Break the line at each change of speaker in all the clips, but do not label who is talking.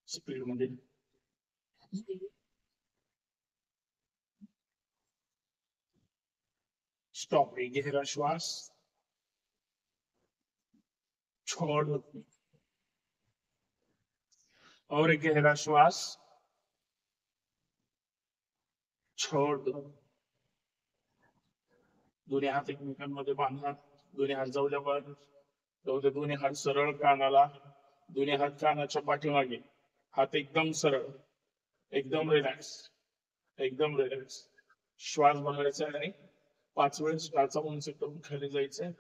Speed मध्ये stop. एक गहरा श्वास, छोड़ दो और एक गहरा श्वास, छोड़ दो. दोन्ही हात एकमेकांमध्ये बांधा. दोन्ही हात जाऊद्या वर. जाऊद्या दोन्ही हात सरळ कानाला. दोन्ही हात कानाच्या पाठीमागे. हात एकदम सरळ, एकदम रिलॅक्स, एकदम रिलॅक्स. श्वास भरायचा आणि 5 वेळेस श्वासा उंच करून खाली जायचंय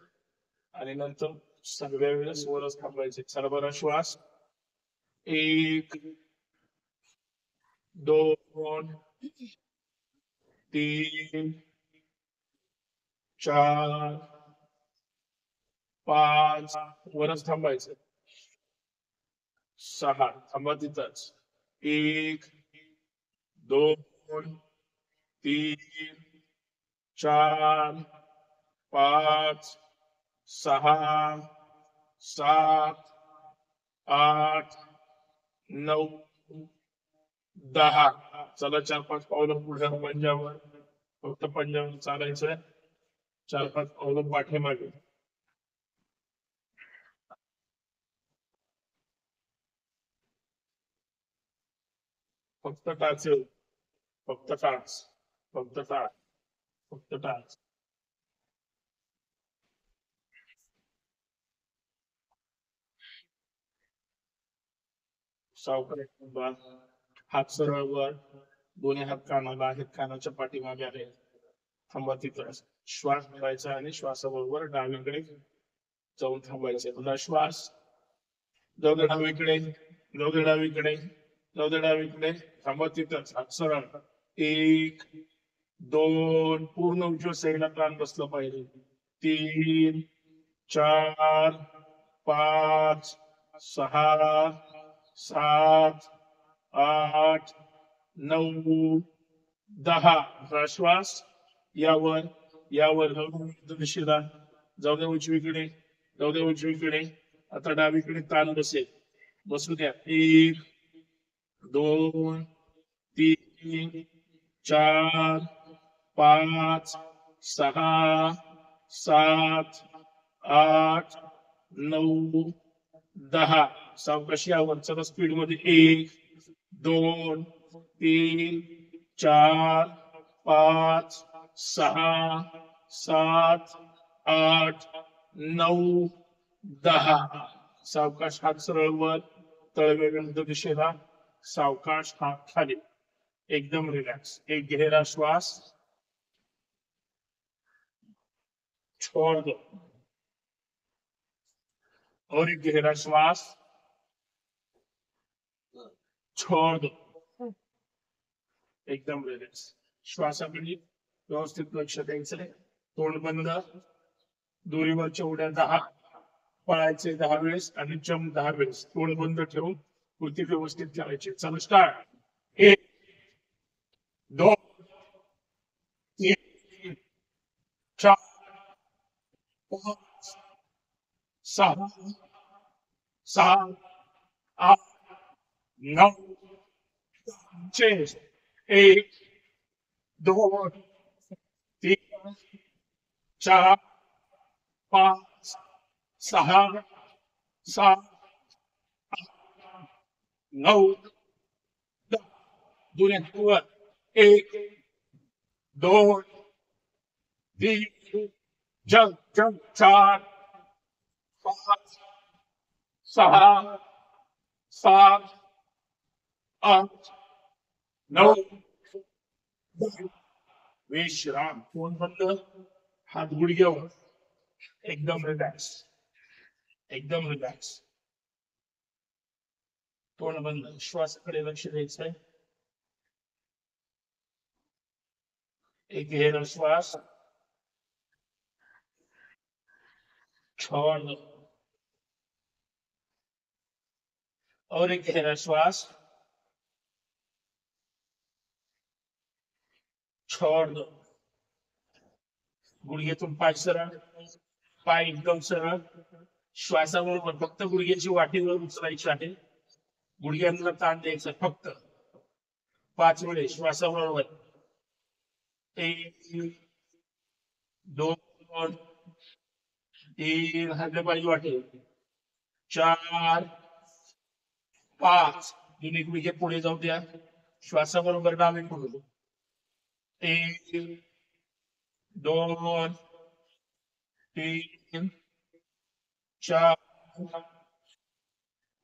आणि नंतर सगळ्या वेळेस वरच थांबायचे. चला बरा श्वास. 1 2 3 4 5 वरच थांबायचं. 6 थांबा तिथंच. 1 2 3 4 5 6 7 8 9 10. चला 4-5 पावलं पुढे पंजावर. फक्त पंजावर चालायचंय. 4-5 पावलं पाठीमागे. फक्त टाच येऊ. फक्त टाच. फक्त टाच. फक्त टाच. सावकाश. हात सरळ वर. दोन्ही हात कानाला आहेत. कानाच्या पाठीमागे आहेत. थांबा तिथं. श्वास भरायचा आणि श्वासाबरोबर डावीकडे जाऊन थांबायचे. पुन्हा श्वास. जाऊ दे डावीकडे. जाऊ दे डावीकडे. जाऊ दे डावीकडे. थांबा तिथंच. हात सरळ. 1 2 पूर्ण उजव्या साईडला कान बसलं पाहिजे. 3 4 5 6 7 8 9 10. श्वास. यावर यावर जाऊ दिशेला. जाऊ द्या उजवीकडे. जाऊ द्या उजवीकडे. आता डावीकडे ताण बसेल. बसू द्या. 1 2 3 4 5 6 7 8 9 10. सावकाशी यावर. चला स्पीड मध्ये. 1 2 3 4 5 6 7 8 9 10. सावकाश हात सरळ वर. तळवे विरुद्ध दिशेला. सावकाश हात खाली. एकदम रिलॅक्स. एक गहरा श्वास, छोड़ दो और एक गहरा श्वास, छोड़ दो. एकदम रिलॅक्स. श्वासाकडे व्यवस्थित लक्ष द्यायचंय. तोंड बंद. दोरीवरच्या उड्या 10 पळायचे 10 वेळेस आणि जम्प 10 वेळेस. तोंड बंद ठेवून कृती व्यवस्थित करायची. चला स्टार्ट. 1 2 3 4 5 6 7 8 9 10. 1 2 3 4 5 6 7 9 10. दोन्ही हातावर. 1 2 3 जंप जंप. 4 5 6 7 8 9 10. विश्राम. तोंड बंद. हात गुडघ्यावर. एकदम रिलॅक्स. एकदम रिलॅक्स. तोंड बंद. श्वासाकडे लक्ष द्यायचंय. एक गहरा श्वास, छोड़ दो और एक गहरा श्वास, छोड़ दो. गुडघ्यातून पाय सरळ. पाय एकदम सरळ. श्वासाबरोबर फक्त गुडघ्याची वाटीवर उचलायची आहे. गुडघ्यांना ताण द्यायचा फक्त 5 वेळेस श्वासाबरोबर. 1 2 3 हात पाहिजे वाटेल. 4 5 दोन्ही गुडघे पुढे जाऊ द्या. श्वासाबरोबर डावीकडून. 1 2 3 4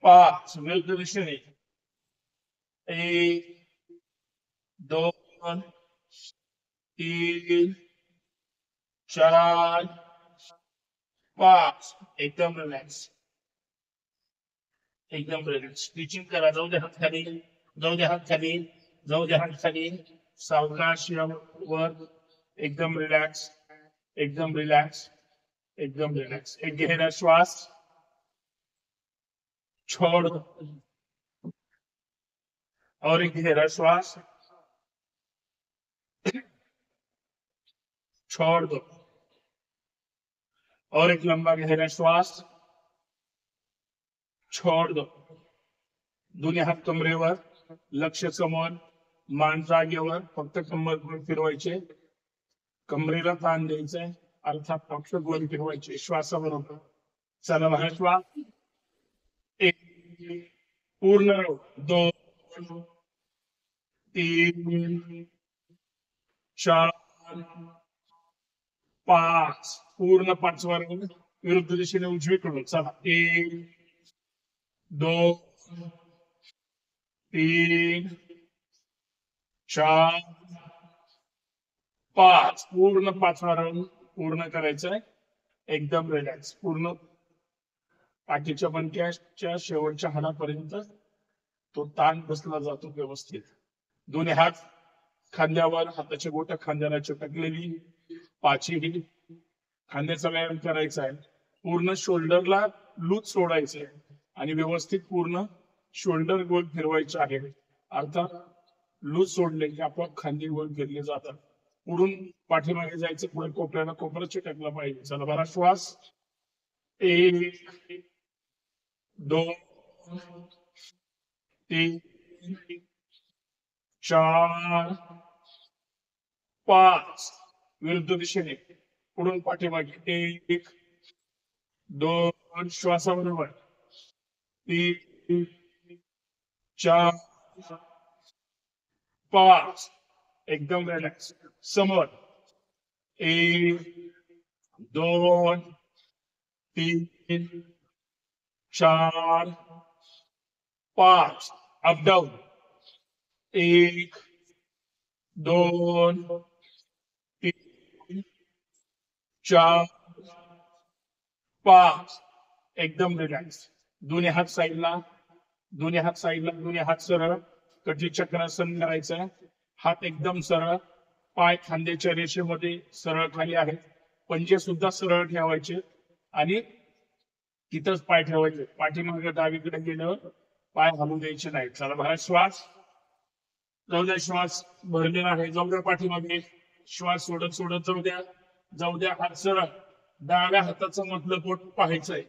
5 विरुद्ध दिशेने. 1 2 3 4 5 एकदम रिलॅक्स. एकदम रिलॅक्स. स्ट्रेचिंग करा. जाऊ द्या हात खाली. जाऊ द्या हात खाली. जाऊ द्या हात खाली. सावकाश वर. एकदम रिलॅक्स. एकदम रिलॅक्स. एकदम रिलॅक्स. एक गहरा श्वास छोड़ दो और एक गहरा श्वास छोड़ दो और एक लंबा गहरा श्वास छोड़ दो. दोन्ही हात कमरेवर. लक्ष समोर. मान जागेवर. फक्त कंबर गोल फिरवायचे. कमरेला ताण द्यायचंय. अर्थात फक्त गोल फिरवायचे श्वासाबरोबर. चला बाहेर श्वास. 1 पूर्ण. 2 3 4 5 पूर्ण 5 वर विरुद्ध दिशेने उजवीकडून. चला 1 2 3 4 5 पूर्ण 5 राऊंड पूर्ण करायचंय. एकदम रिलॅक्स. पूर्ण पाठीच्या मणक्याच्या शेवटच्या हाडापर्यंत तो ताण बसला जातो व्यवस्थित. दोन्ही हात खांद्यावर. हाताचे बोट खांद्याला चिटकलेली. पाचही खांद्याचा व्यायाम करायचा आहे. पूर्ण शोल्डरला लूज सोडायचंय आणि व्यवस्थित पूर्ण शोल्डर गोल फिरवायचे आहे. अर्थात लूज सोडले की आपोआप खांदे गोल फिरले जातात. पुढून पाठीमागे जायचं. पुढे कोपऱ्याला कोपरा चिटकला पाहिजे. चला बरा श्वास. 1 2 3 4 5 विरुद्ध दिशेने पुढून पाठीमागे. 1 2 श्वासाबरोबर. 3 4 5 एकदम रिलॅक्स. समोर. 1 2 3 4 5 अप डाऊन. 1 2 3 4 5 एकदम रिलॅक्स. दोन्ही हात साईडला. दोन्ही हात साईडला. दोन्ही हात सरळ. कटी चक्रासन करायचंय. हात एकदम सरळ. पाय खांद्याच्या रेषेमध्ये सरळ खाली आहेत. पंजे सुद्धा सरळ ठेवायचे आणि तिथंच पाय ठेवायचे. पाठीमागे डावीकडे गेल्यावर पाय हलू द्यायचे नाही. चला बाहेर श्वास. जाऊ द्या श्वास भरलेला आहे. जाऊ द्या पाठीमागे. श्वास सोडत सोडत जाऊ द्या. जाऊ द्या. हात सरळ. डाव्या हाताचं मधलं बोट पाहायचंय.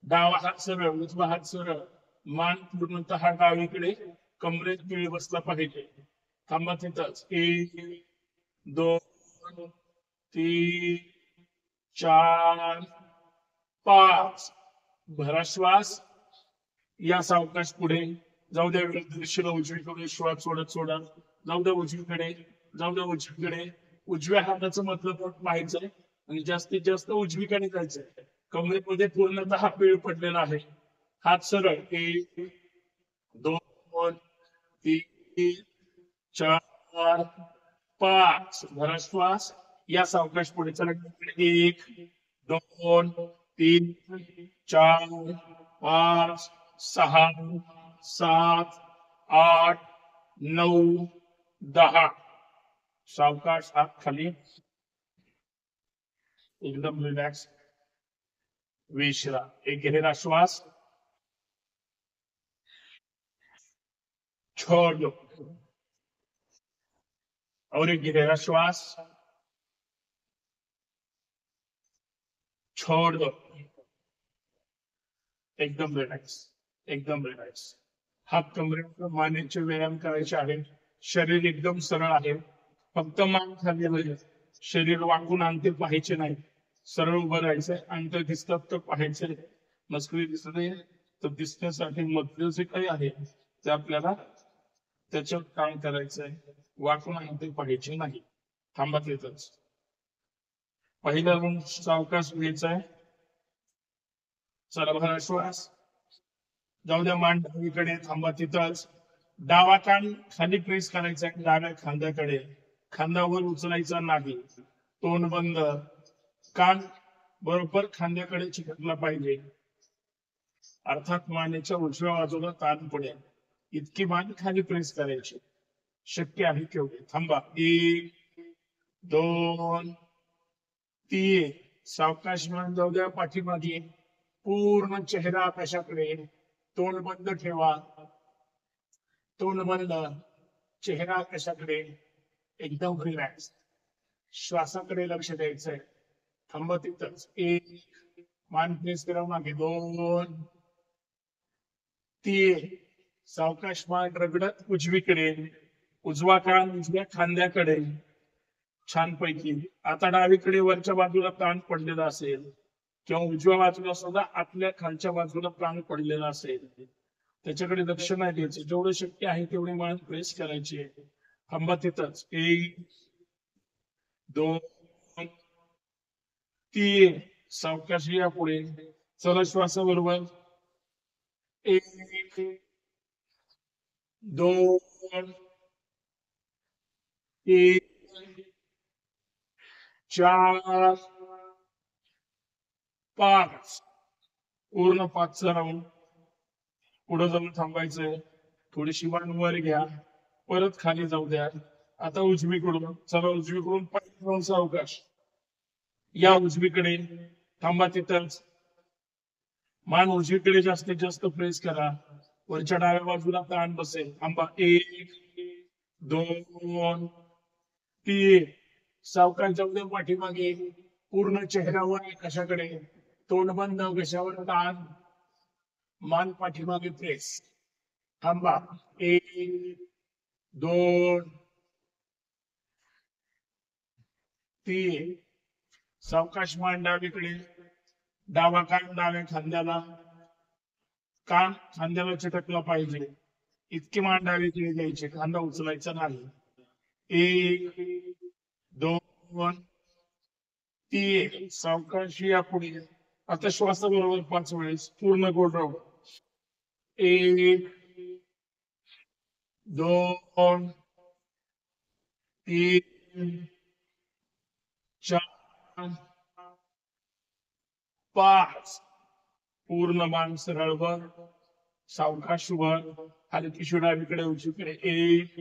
डावा हात सरळ. उजवा हात सरळ. मान पूर्णतः डावीकडे. कमरेत पिळी बसला पाहिजे. थांबा तिथंच. 1 2 3 4 5 भरा श्वास. या सावकाश पुढे. जाऊ द्या विरुद्ध दिशेला उजवीकडे. श्वास सोडत सोडा. जाऊ द्या उजवीकडे. जाऊ द्या उजवीकडे. उजव्या हाताचं मधलं बोट पाहायचंय आणि जास्तीत जास्त उजवीकडे जायचंय. कमरेमध्ये पूर्णतः पिळ पडलेला आहे. हात सरळ. 1 2 3 4 5 भरा श्वास. या सावकाश पुढे. चला 1 2 3 4 5 6 7 8 9 10 सावकाश. हात खाली. एकदम रिलॅक्स. विश्राम. एक गहरा श्वास छोड़ दो और एक गहरा श्वास छोड़ दो. एकदम रिलॅक्स. एकदम रिलॅक्स. हात कमरेवर मानेचे व्यायाम करायचे आहेत. शरीर एकदम सरळ आहे. फक्त मान खाली आहे. शरीर वाकून अंते पाहायचे नाही. सरळ उभं राहायचंय. अंत दिसतात तर पाहायचे. मस्करी दिसत नाही तर दिसण्यासाठी मधलं जे काही आहे ते आपल्याला त्याच्यावर काम करायचंय. वाकून अंते पाहायचे नाही. थांबा तिथंच. पहिला रूम सावकाश घ्यायचा आहे. चला भरा श्वास. जाऊ द्या मान डावीकडे. थांबा तिथंच. डावा कान खाली प्रेस करायचा आहे डाव्या खांद्याकडे. खांद्यावर उचलायचा नाही. तोंड बंद. कान बरोबर खांद्याकडे चिकटला पाहिजे. अर्थात मानेच्या उजव्या बाजूला ताण पडेल इतकी मान खाली प्रेस करायची. शक्य आहे तेवढे. थांबा. 1 2 3. सावकाश मान जाऊ द्या पाठीमागे. पूर्ण चेहरा आकाशाकडे. तोंड बंद ठेवा. तोंड बंद. चेहरा आकाशाकडे. एकदम रिलॅक्स. श्वासाकडे लक्ष द्यायचंय. थांबा तिथंच. 1. मान प्रेस करा मागे. 2 3. सावकाश मान रगडत उजवीकडे. उजवा कान उजव्या खांद्याकडे. छानपैकी. आता डावीकडे वरच्या बाजूला ताण पडलेला असेल किंवा उजव्या बाजूला सुद्धा आपल्या खालच्या बाजूला ताण पडलेला असेल त्याच्याकडे लक्ष नाही द्यायचं. जेवढं शक्य आहे तेवढी मान प्रेस करायची. थांबा तिथंच. 1 2 3. सावकाश या पुढे. चला श्वासाबरोबर. 1 2 3 4 5. पूर्ण 5चा राऊंड. पुढे जाऊन थांबायचंय. थोडीशी मान वर घ्या. परत खाली जाऊ द्या. आता उजवीकडून. चला उजवीकडून पाय सावकाश या उजवीकडे. थांबा तिथंच. मान उजवीकडे जास्तीत जास्त प्रेस करा. वरच्या डाव्या बाजूला ताण बसेल. थांबा. 1 2 3. सावकाश जाऊ दे पाठीमागे. पूर्ण चेहऱ्यावर कशाकडे. तोंड बंद. कशावर ताण. मान पाठीमागे प्रेस. थांबा. 1 2 3. सावकाश मान डावीकडे. डावा कान डाव्या खांद्याला. कान खांद्याला चिटकला पाहिजे इतकी मान डावीकडे द्यायची. खांदा उचलायचा नाही. 1 2 3. सावकाश या पुढे. आता श्वासाबरोबर 5 वेळेस पूर्ण गोल राहू. 1 2 3 4 5. पूर्ण मान सरळ वर. सावकाश वर. हलकी डावीकडे उजवीकडे. 1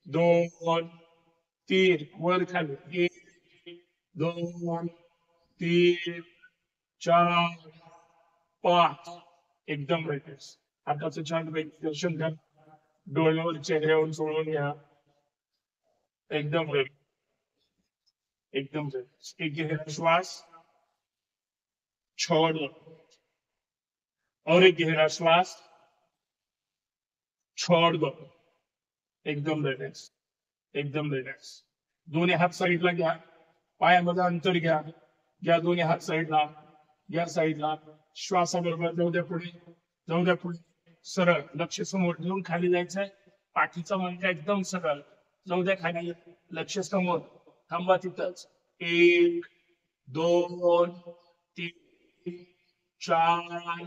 2 3. वर खाली. 1 2 3 4 5. एकदम रिलॅक्स. हाताचं छान पैकी दर्शन घ्या. डोळ्यावर चेहऱ्यावर सोडून घ्या. एकदम रिलॅक्स. एकदम रिलॅक्स. एक गहरा श्वास छोड़ दो और एक गहरा श्वास छोड़ दो. एकदम रिलॅक्स. एकदम रिलॅक्स. दोन्ही हात साईडला घ्या. पायामध्ये अंतर घ्या. घ्या दोन्ही हात साईडला. घ्या साईडला. श्वासाबरोबर जाऊ द्या पुढे. जाऊ द्या पुढे. सरळ लक्ष समोर ठेवून खाली जायचंय. पाठीचा मणका एकदम सरळ. जाऊ द्या खाली. लक्ष समोर. थांबा तिथंच. 1 2 3 4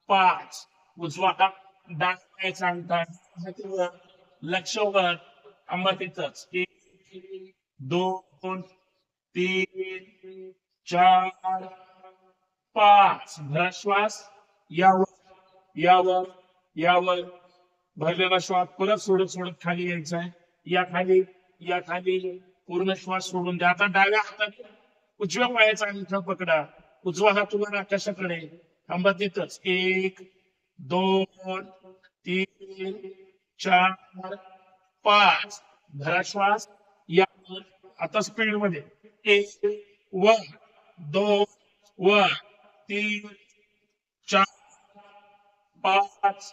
5. उजवा हात डाव्या पायाचा अंगठा लक्ष वर. थांबा तिथंच. 1 2 3 4 5. भरा श्वास. यावर यावर यावर. भरलेला श्वास परत सोडत सोडत खाली यायचाय. या खाली या खाली. पूर्ण श्वास सोडून द्या. आता डाव्या हातात उजव्या पायाचा अंगठा पकडा. उजवा हात वर आकाशाकडे. थांबा तिथंच. 1 2 3 4 5. भरा श्वास. यावर. आता स्पीड मध्ये. 1 वर 2 वर 3 4 5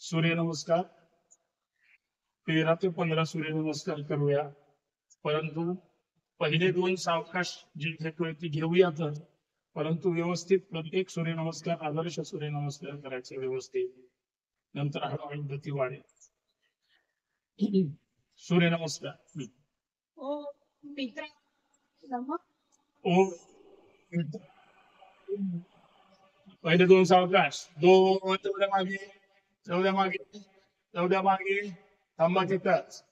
सूर्यनमस्कार 13 ते 15 सूर्यनमस्कार करूया. परंतु पहिले 2 सावकाश जे घेतोय ते घेऊयात, परंतु व्यवस्थित प्रत्येक सूर्यनमस्कार आदर्श सूर्यनमस्कार करायचे व्यवस्थित. नंतर हळूहळू गती वाढेल. सूर्यनमस्कार.
ओ मित्र नमः.
ओ पहिले 2 सावकाश, 2 तेवढ्या मागे, तेवढ्या मागे, तेवढ्या मागे, थांबा तिथंच.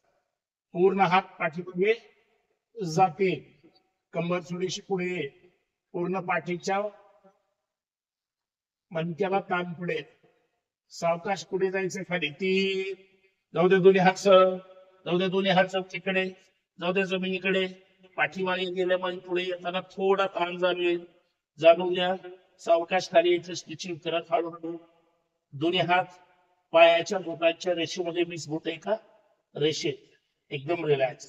पूर्ण हात पाठीमागे जाते, कंबर थोडीशी पुढे ये. पूर्ण पाठीच्या मणक्याला ताण पुढे. सावकाश पुढे जायचं खाली. 3 जाऊ दे दोन्ही हात सरळ, जाऊ दे दोन्ही हात तिकडे, जाऊ दे जमिनीकडे. पाठीमागे गेल्यामुळे पुढे येताना थोडा ताण जाणून घ्या. सावकाश खाली यायचं, स्टिचिंग करत हळूहळू. दोन्ही हात पायाच्या बोटांच्या रेषेमध्ये 20 बोट एका रेषेत. एकदम रिलॅक्स,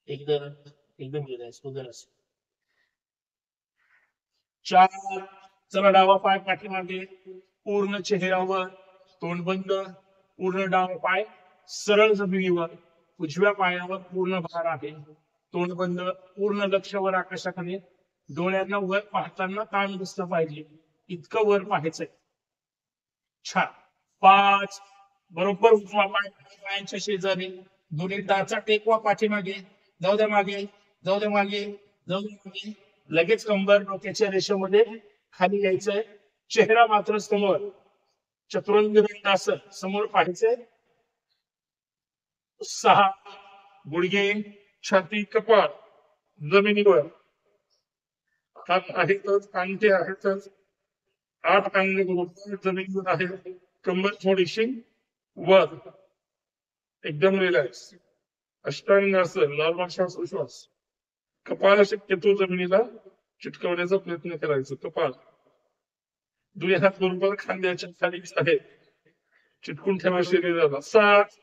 एकदम एकदम रिलॅक्स वगैरे असं. 4. चला डावा पाय पाठीमागे, पूर्ण चेहऱ्यावर, तोंड बंद. पूर्ण डावा पाय सरळ जमिनीवर, उजव्या पायावर पूर्ण भार आहे. तोंड बंद, पूर्ण लक्ष वर आकाशाकडे. डोळ्यांना वर पाहताना ताण दिसलं पाहिजे, इतकं वर पाहायचंय. छान. 5. बरोबर उजवा पाय पायांच्या शेजारी, दोन्ही टाचा टेकवा पाठीमागे. जाऊ द्या मागे, जाऊ द्या मागे, जाऊ द्या मागे. लगेच कंबर डोक्याच्या रेषेमध्ये खाली यायचंय. चेहरा मात्र समोर, चतुरंग दंडासन समोर पाहायचंय. 6. गुडघे, छाती, कपाळ जमिनीवर. हात आहेतच, कांटे आहेतच. 8 अंग बरोबर जमिनीवर आहे. कंबर थोडीशी वर, एकदम रिलॅक्स. अष्टांगासन, नॉर्मल श्वासोश्वास. कपाळ शक्यतो जमिनीला चिटकवण्याचा प्रयत्न करायचा. कपाळ, दोन्ही हात बरोबर खांद्याच्या खाली आहेत, चिटकून ठेवा शरीराला. 7.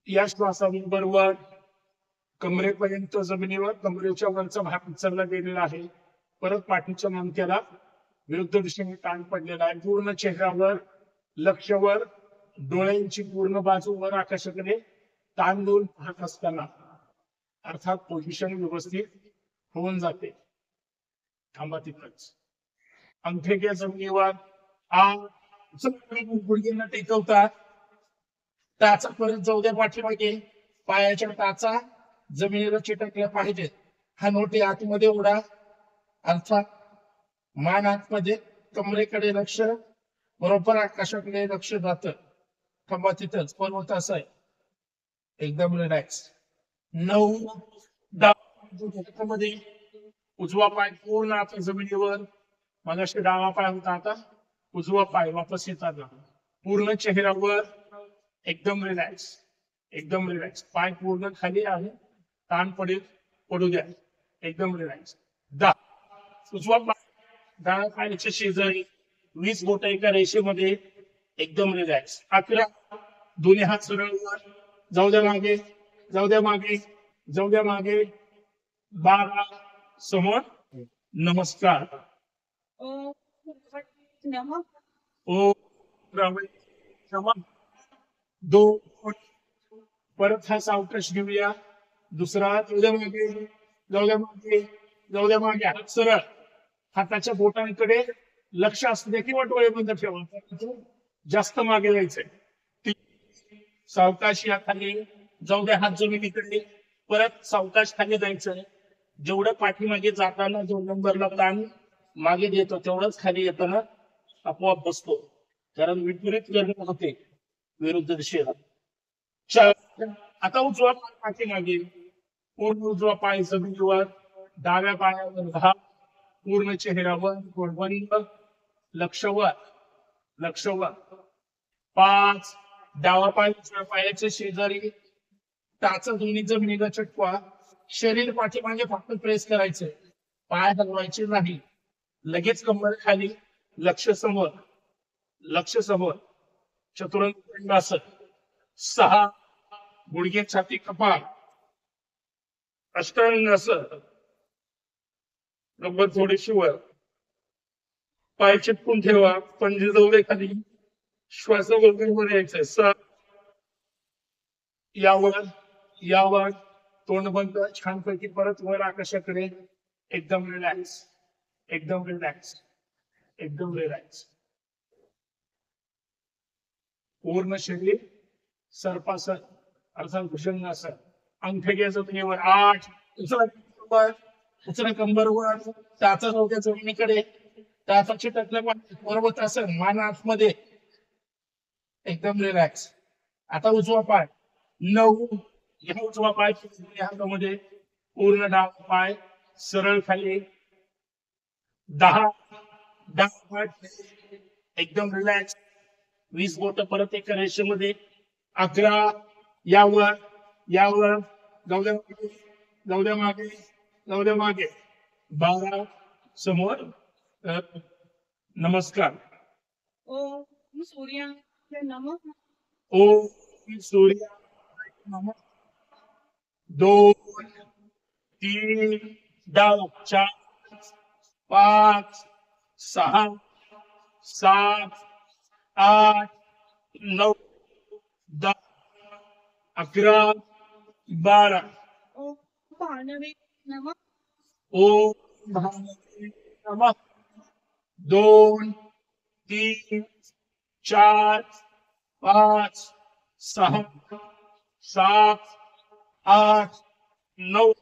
या श्वासाबरोबर कमरेपर्यंत जमिनीवर, कमरेच्या वरचा भाग उचलला गेलेला आहे. परत पाठीच्या मणक्याला विरुद्ध दिशेने ताण पडलेला आहे. पूर्ण चेहऱ्यावर, लक्षवर, डोळ्यांची पूर्ण बाजू वर आकाशाकडे ताण देऊन पाहत असताना अर्थात पोझिशन व्यवस्थित होऊन जाते. थांबा तिथंच. अंगठे घ्या जमिनीवर. गुडघ्यांना टेकवतात. टाचा परत जाऊ द्या पाठीमागे. पायाच्या टाचा जमिनीला चिटकल्या पाहिजेत. हा नोटी आतमध्ये उडा, अर्थात मान आतमध्ये, कमरेकडे लक्ष, बरोबर आकाशाकडे लक्ष जातं. थांबा तिथंच. पर्वत असं आहे, एकदम रिलॅक्स. 9. मध्ये उजवा पाय पूर्ण आता जमिनीवर. मगाशी डावा पाय होता, आता उजवा पाय वापस येताना पूर्ण चेहऱ्यावर, एकदम रिलॅक्स, एकदम रिलॅक्स. पाय पूर्ण खाली आहे, ताण पडू द्या, एकदम रिलॅक्स. 10. उजवा पाय डाव्या पायाच्या शेजारी, 20 बोट एका रेषेमध्ये, एकदम रिलॅक्स. 11. दोन्ही हात सरळ वर, जाऊ द्या मागे, जाऊ द्या मागे, जाऊ द्या मागे. 12. समोर नमस्कार.
ओम नमः.
ओ क्षमा. 2. परत हा सावकाश घेऊया. दुसरा, जाऊ द्या मागे, जाऊ द्या मागे, जाऊ द्या मागे. हात सरळ, हाताच्या बोटांकडे लक्ष असू द्या किंवा डोळे बंद ठेवा, जास्त मागे जायचंय. 3. सावकाश या खाली, जाऊ द्या हात जमिनीकडे. परत सावकाश खाली जायचंय. जेवढं पाठीमागे जाताना जो नंबरला ताण मागे देतो तेवढंच खाली येताना आपोआप बसतो, कारण विपरीत गरज होते विरुद्ध दिशेला. 4. आता उजवा पाय पाठीमागे, पूर्ण उजवा पाय जमिनीवर, डाव्या पायावर घाम, पूर्ण चेहऱ्यावर, बंद, लक्षवर, लक्षवर. 5. डावा पाय उजव्या पायाच्या शेजारी, टाचा दोन्ही जमिनीला चिटकवा. शरीर पाठीमागे फक्त प्रेस करायचे, पाय हलवायचे नाही. लगेच कंबर खाली, लक्ष समोर, लक्ष समोर. चतुरंग दंडासन. 6. गुडघे, छाती, कपाळ अष्टांगासन. कंबर थोडीशी वर, पाय चिटकून ठेवा, पंजे जवळ खाली. श्वासाबरोबर यायचंय. 7. यावर यावर, तोंड बंद, छानपैकी परत वर आकाशाकडे. एकदम रिलॅक्स, एकदम रिलॅक्स, एकदम रिलॅक्स. पूर्ण शरीर सर्पासन, अर्थात भुजंगासन. अंगठे घ्या जमिनीवर. 8. उचला कंबरवर, टाचा डोक्या जमिनीकडे, टाचा चिटकल्या पाहिजे. पर्वतासन, मान आतमध्ये, एकदम रिलॅक्स. आता उजवा पाय. 9. या उजवा पाय हातामध्ये, पूर्ण डावा पाय सरळ खाली. 10. डावा पाय एकदम रिलॅक्स, 20 बोट परत एका रेषेमध्ये. 11. यावर यावर, जाऊ द्या मागे, जाऊ द्या मागे, जाऊ द्या मागे. 12 समोर. अ, नमस्कार.
ओम सूर्याय नमः.
ओम सूर्य नमः. 2 3 डाव 4 5 6 7 8 9 10 11 12.
ओम भानवे नमः.
ओम भानवे नमः. 2 3 4 5 6 7 8 9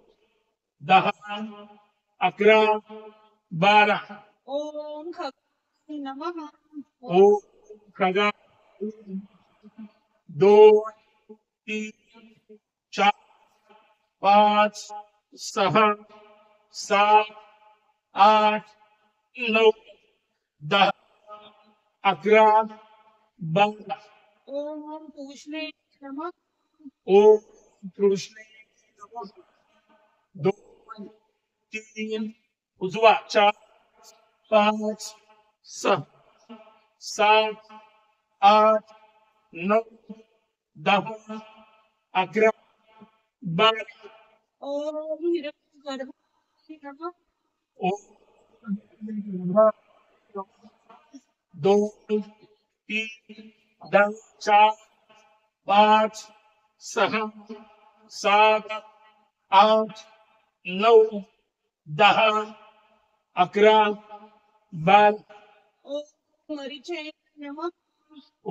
10 11 12.
ओम खगाय नमः.
ओम खगा. 2 3 4 5 6 7 8 9 10 11 12.
ओम पूषणे नमः.
ओम कृष्णे नमः. 2 3 उजवा 4 5 6 7 8 9 10 11 12.
ओम हिरण्यगर्भाय नमः.
ओम 2 3 10 4 5 6 7 8 9 10 11 12.
ओम मरीचे नमः.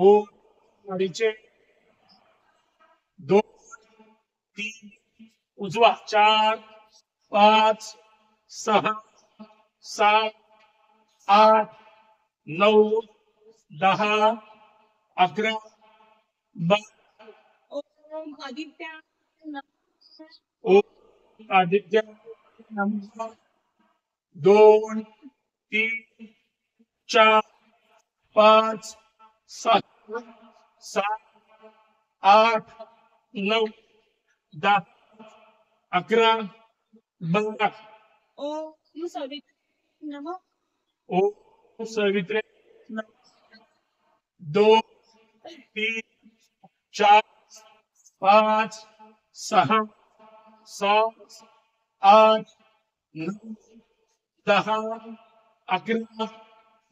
ओम अडीचे 2 3 उजवा 4 5 6 7 8 9 10 11 12.
ओम आदित्याय नमः.
ओम आदित्य नमः. 2 3 4 5 6 7 8 9 10 11 12.
ओम सवित्रे नमः.
ओम सवित्रे 2 3 4 5 6 7 8 9 10 11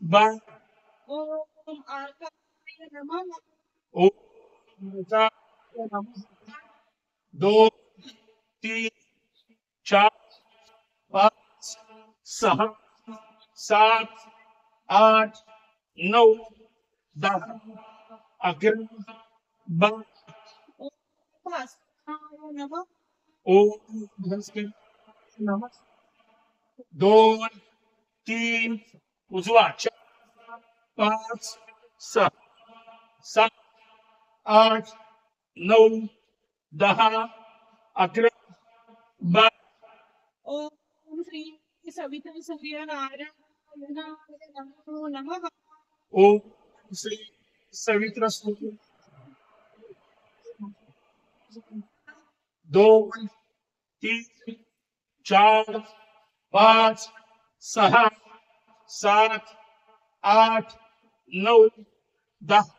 12.
ओम आकाशाय नमः.
ओम 2 3 4 5 6 7 8 9 10 11 12.
ओम भास्कराय नमः.
ओम भास्कर नमः. 2 3 उजवा 4 5 6 7 8 9 10 11 12.
ओम श्री सविता सूर्यनारायण नमो नमः.
ओम श्री सवित्र स्तुती 2 3 4 5 6 7 8 9 10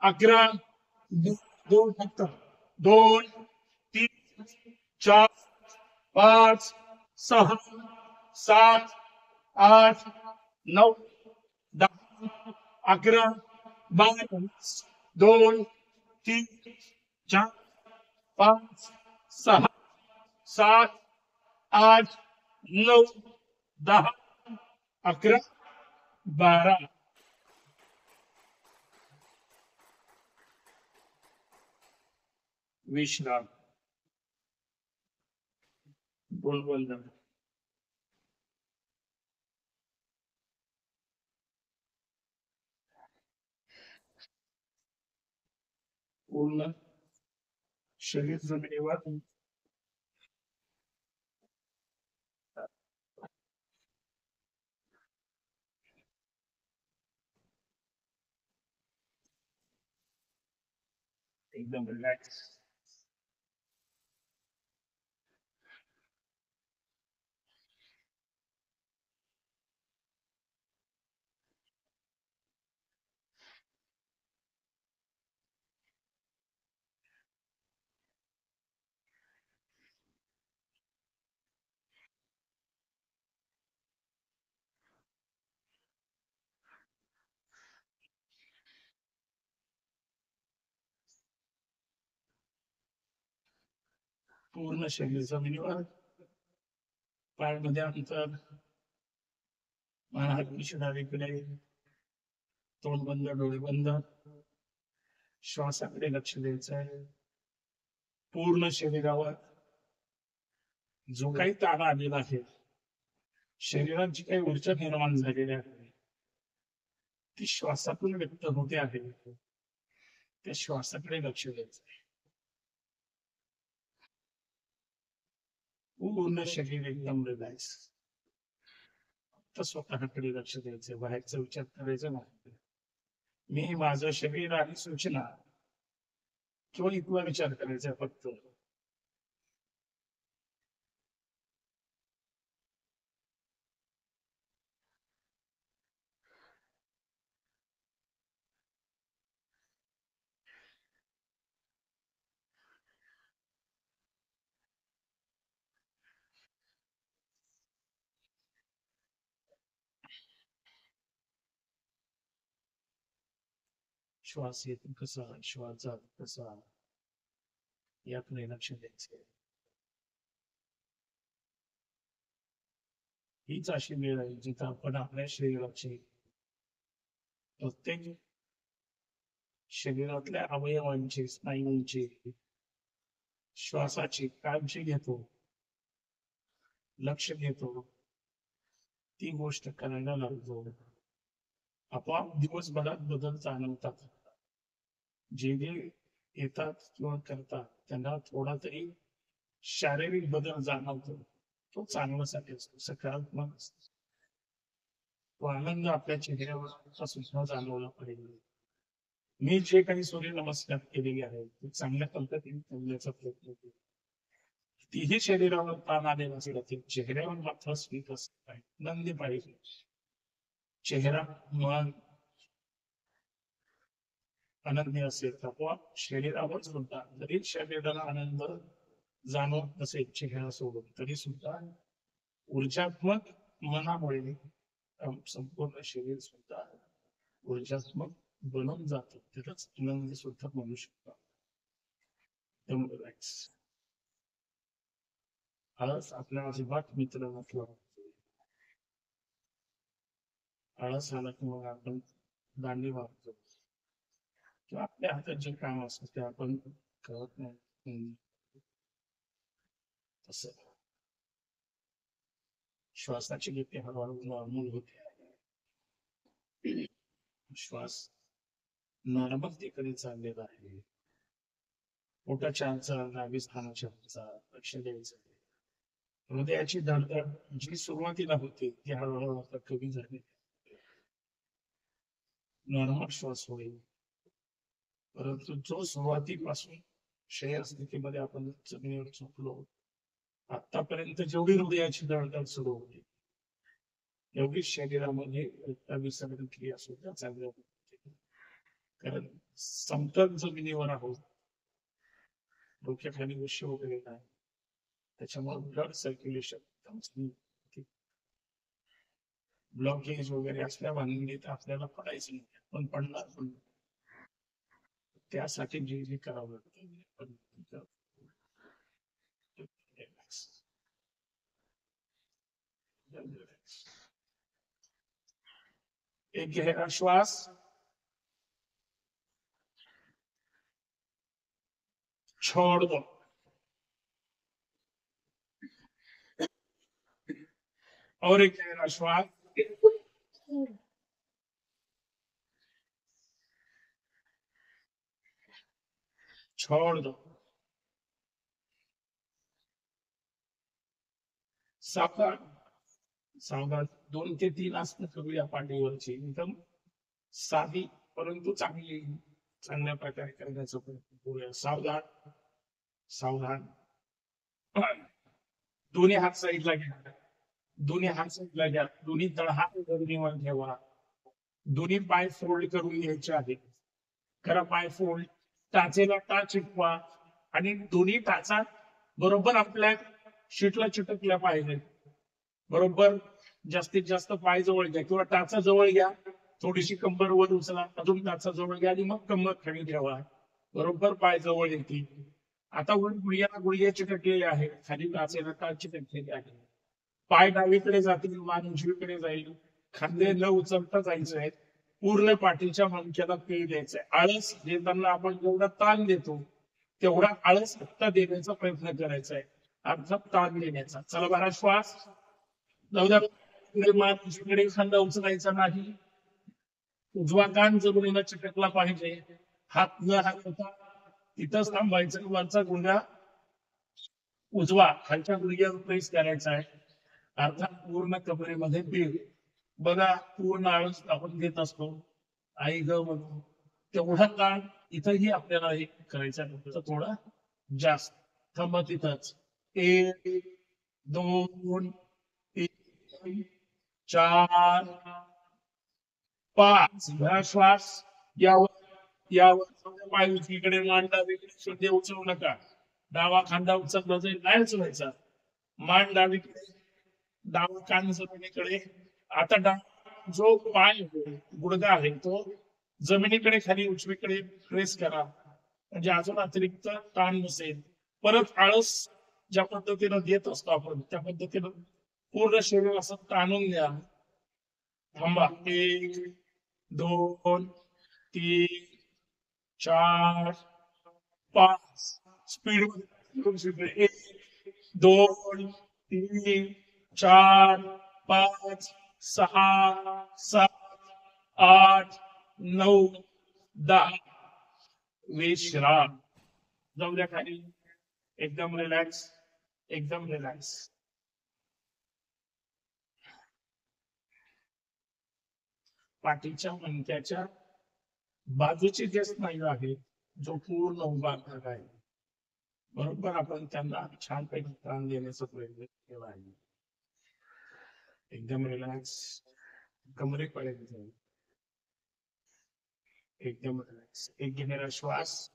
11 2 फक्त 2 3 4 5 6 7 8 9 10 11 12. 2 3 4 5 6 7 8 9 10 11 12. विश्राम. बोल बंद. पूर्ण शरीर जमिनीवर एकदम रिलॅक्स. पूर्ण शरीर जमिनीवर, पायामध्ये अंतर, मान हात मिशी डावीकडे, तोंड बंद, डोळे बंद, श्वासाकडे लक्ष द्यायचं आहे. पूर्ण शरीरावर जो काही ताण आलेला आहे, शरीरात जी काही ऊर्जा निर्माण झालेली आहे, ती श्वासातून व्यक्त होते आहे. त्या श्वासाकडे लक्ष द्यायचं आहे. पूर्ण शरीर एकदम रिलॅक्स. फक्त स्वतःकडे लक्ष द्यायचं, बाहेरचा विचार करायचा नाही. मी, माझं शरीर आणि सूचना किंवा इथला विचार करायचा फक्त. श्वास येतो कसा, श्वास जात कसा, याकडे लक्ष द्यायचे. हीच अशी वेळ आहे जिथं आपण आपल्या शरीराची, प्रत्येक शरीरातल्या अवयवांची, स्नायूंची, श्वासाची काळजी घेतो, लक्ष घेतो, ती गोष्ट करायला लागतो. आपोआप दिवसभरात बदल जाणवतात. जे येतात किंवा करतात त्यांना थोडा तरी शारीरिक बदल जाणवतो. तो चांगल्यासाठी असतो, सकारात्मक असतो. तो आनंद आपल्या चेहऱ्यावर सुद्धा जाणवला पाहिजे. मी जे काही सूर्यनमस्कार केलेले आहेत ते चांगल्या पद्धतीने करण्याचा प्रयत्न केला. तीही शरीरावर ताण आलेला असेल, चेहऱ्यावर मात्र स्मित असत पाहिजे, आनंदी पाहिजे. चेहरा, मन आनंदी असेल तर आपोआप शरीरावर सुद्धा, जरी शरीराला आनंद जाणवत नसेल चेहरा सोडून, तरी सुद्धा ऊर्जात्मक मनामुळे संपूर्ण शरीर सुद्धा ऊर्जात्मक बनून जातं. त्यालाच आनंद सुद्धा म्हणू शकतो. रिलॅक्स. आळस आपल्या अजिबात मित्र नसला, आळस आला की मग आपण दांडी मारतो किंवा आपल्या हातात जे काम असतं ते आपण करत नाही. तसं श्वासाची गती हळूहळू नॉर्मल होते. श्वास नॉर्मलतेकडे चाललेला आहे. पोटाच्या हालचाल, नाभी स्थानाच्या हालचाल लक्ष द्यायचं. हृदयाची धडधड जी सुरुवातीला होते ती हळूहळू आता कमी झाली. नॉर्मल श्वास होईल. परंतु जो सुरुवातीपासून शय्या स्थितीमध्ये आपण जमिनीवर झोपलो, आतापर्यंत जेवढी हृदयाची धडधड सुरू होती एवढी शरीरामध्ये रक्ताभिसरण क्रिया सुद्धा चांगल्या होती. कारण समतल जमिनीवर आहोत, डोक्याखाली गोष्टी वगैरे नाही, त्याच्यामुळे ब्लड सर्क्युलेशन, ब्लॉकेज वगैरे असल्या भानगडीत आपल्याला पडायचं नाही, पण पडणार पण. त्यासाठी जे जे करावं लागतं. एक गहरा श्वास, छोड़ दो. और एक गहरा श्वास, छोड़ दो. सावधान सावधान. 2 ते 3 आसनं करूया पाठीवरची. एकदम साधी परंतु चांगल्या प्रकारे करण्याचा प्रयत्न करूया. सावधान सावधान. दोन्ही हात साईडला घ्या. दोन्ही हात साईडला घ्या. दोन्ही तळहात जमिनीवर ठेवा. दोन्ही पाय फोल्ड करून घ्यायचे आहेत. करा पाय फोल्ड. टाचेला टाच चिटवा आणि दोन्ही टाचा बरोबर आपल्या शीटला चिटकल्या पाहिजे. बरोबर जास्तीत जास्त पाय जवळ घ्या किंवा टाचा जवळ घ्या. थोडीशी कंबर वर उचला, अजून टाचा जवळ घ्या आणि मग कंबर खाली ठेवा. बरोबर पाय जवळ येतील. आता वर गुडघ्या चिकटलेले आहे, खाली टाचेला टाच चिकटलेली आहे. पाय डावीकडे जातील, मान उजवीकडे जाईल, खांदे न उचलता जायचे आहेत. पूर्ण पाठीच्या मणक्याला पीळ द्यायचंय. आळस देताना आपण जेवढा ताण देतो तेवढा आळस आत्ता देण्याचा प्रयत्न करायचा आहे, अर्थात ताण देण्याचा. चला बारा श्वास जाऊ द्या. मान उजवीकडे, खांदा उचलायचा नाही. उजवा कान जमिनीला चिकटला पाहिजे. हात न हलवता तिथंच थांबायचं. वरचा गुंडा उजवा खालच्या गुडघ्यावर प्रेस करायचा आहे, अर्थात पूर्ण कमरेमध्ये पीळ. बघा, पूर्ण आळस आपण घेत असतो, आई ग म्हणून. तेवढा काळ इथंही आपल्याला एक करायचा आहे, थोडा जास्त. थांबा तिथंच. 1 2 3 4 5. घ्या श्वास. यावर पाय उजवीकडे, मान डावीकडे. शिंदे उचलू नका. डावा खांदा उचलला जाईल, नाही उचलायचा. मान डावीकडे, डावा कान जमिनीकडे. आता जो पाय गुडघा आहे तो जमिनीकडे खाली उजवीकडे प्रेस करा, म्हणजे अजून अतिरिक्त ताण नसेल. परत आळस ज्या पद्धतीनं देत असतो आपण त्या पद्धतीनं पूर्ण शरीर असं ताणून द्या. थांबा. 1 2 3 4 5. स्पीड मध्ये. 1 2 3 4 5 6 7 8 9 10. विश्राम. जाऊ द्या खाली. एकदम रिलॅक्स, एकदम रिलॅक्स. पाठीच्या मणक्याच्या बाजूचे जे स्नायू आहेत, जो पूर्ण उभा भाग आहे, बरोबर आपण त्यांना छानपैकी ताण देण्याचा प्रयत्न केला आहे. एकदम रिलॅक्स. कमरेपर्यंत एकदम रिलॅक्स. एक गहरा श्वास,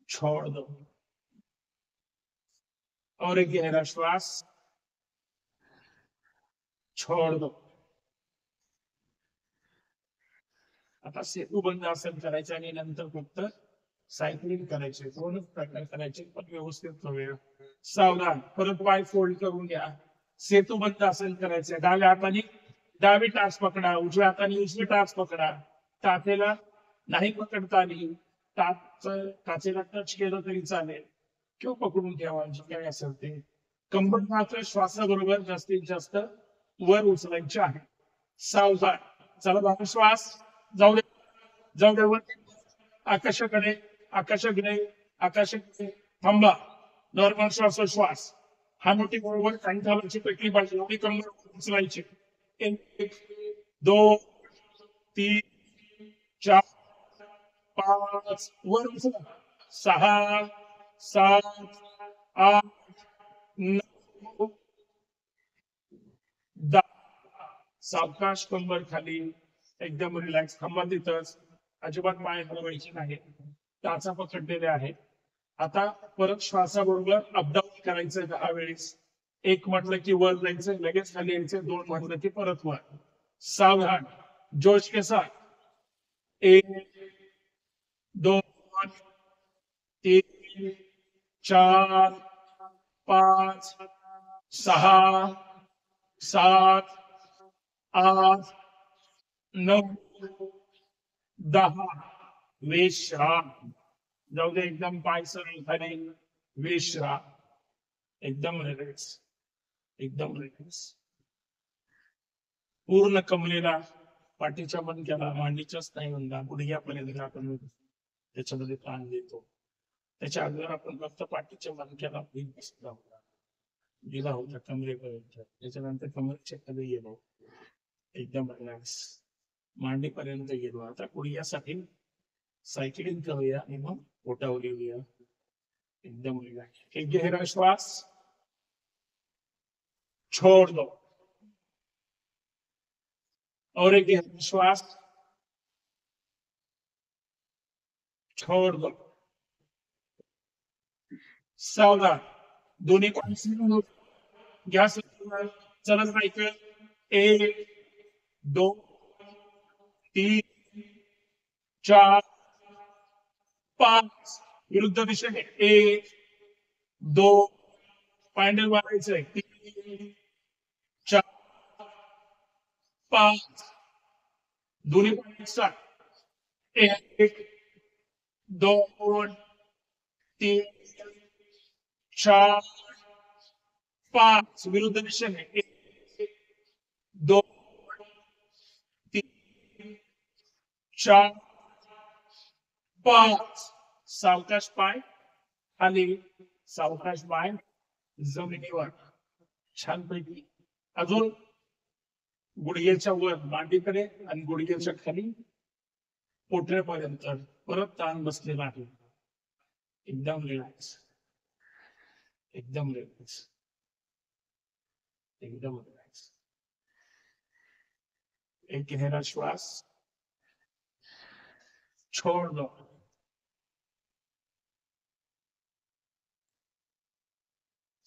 छोड़ दो. और एक गहरा श्वास, छोड़ दो. आता सेतूबंद आसन करायचं आणि नंतर फक्त सायकलिंग करायचे. दोनच प्रकार करायचे, पण व्यवस्थित करूया. सावधान. परत पाय फोल्ड करून घ्या. सेतूबंद आसन करायचंय. डाव्या हाताने डावी टाच पकडा, उजव्या हाताने उजवी टाच पकडा. टाचेला नाही पकडता आली, टाचेला टच केलं तरी चालेल, किंवा पकडून ठेवा, जे काही असेल ते. कंबर मात्र श्वासाबरोबर जास्तीत जास्त वर उचलायचे आहे. सावधान. चला बाबा, श्वास जाऊ दे, जाऊ दे. वर आकाशाकडे, आकाशाकडे, आकाशाकडे. थांबा. नॉर्मल श्वासोश्वास. हा मोठी बरोबर काही थांबायची पेटली पाहिजे, एवढी कंबर उचलायची. 1 2 3 4 5. वर उचला. 6 7 8 9 10. सावकाश कंबर खाली, एकदम रिलॅक्स. थांबा तिथंच. अजिबात पाय हलवायचे नाही. टाचा पकडलेले आहेत. आता परत श्वासाबरोबर अपडाऊन करायचं 10 वेळेस. 1 म्हटलं की वर जायचं, लगेच खाली यायचं. 2 म्हटलं की परत वर. सावधान, जोश के साथ. 1 2 3 4 5 6 7 8 9 10. विश्राम. जाऊ दे. एकदम पाय सरळ खाली. विश्राम. एकदम रिलॅक्स, एकदम रिलॅक्स. पूर्ण कमरेला, पाठीच्या मणक्याला, मांडीच्या स्नायूंना, गुडघ्यापर्यंत आपण त्याच्यामध्ये ताण देतो. त्याच्या अगोदर आपण फक्त पाठीच्या मणक्याला दिला होता कमरेपर्यंत. त्याच्यानंतर कमरेच्या खाली गेलो, एकदम रिलॅक्स. मांडीपर्यंत गेलो. आता गुडघ्यासाठी सायकलिंग करूया आणि मग पोटावर येऊया. एकदम रिलॅक्स. एक गहरा श्वास, छोड़ दो. और एक गहरा श्वास, छोड़ दो. सावधान. दोन्ही गॅस. चला सायकल. 1 2 3 4 5. विरुद्ध दिशेने 1 2 पॅन्डल मारायचंय 3 4 5 दोन्ही पाय स्टार्ट 1 2 3 4 5 विरुद्ध दिशेने 1 2 3 4 5 सावकाश पाय खाली सावकाश पाय जमिनीवर छानपैकी अजून गुडघ्याच्या वर मांडीकडे आणि गुडघ्याच्या खाली पोटऱ्यापर्यंत परत ताण बसलेला आहे एकदम रिलॅक्स एकदम रिलॅक्स एकदम रिलॅक्स एक गहरा श्वास छोड़ दो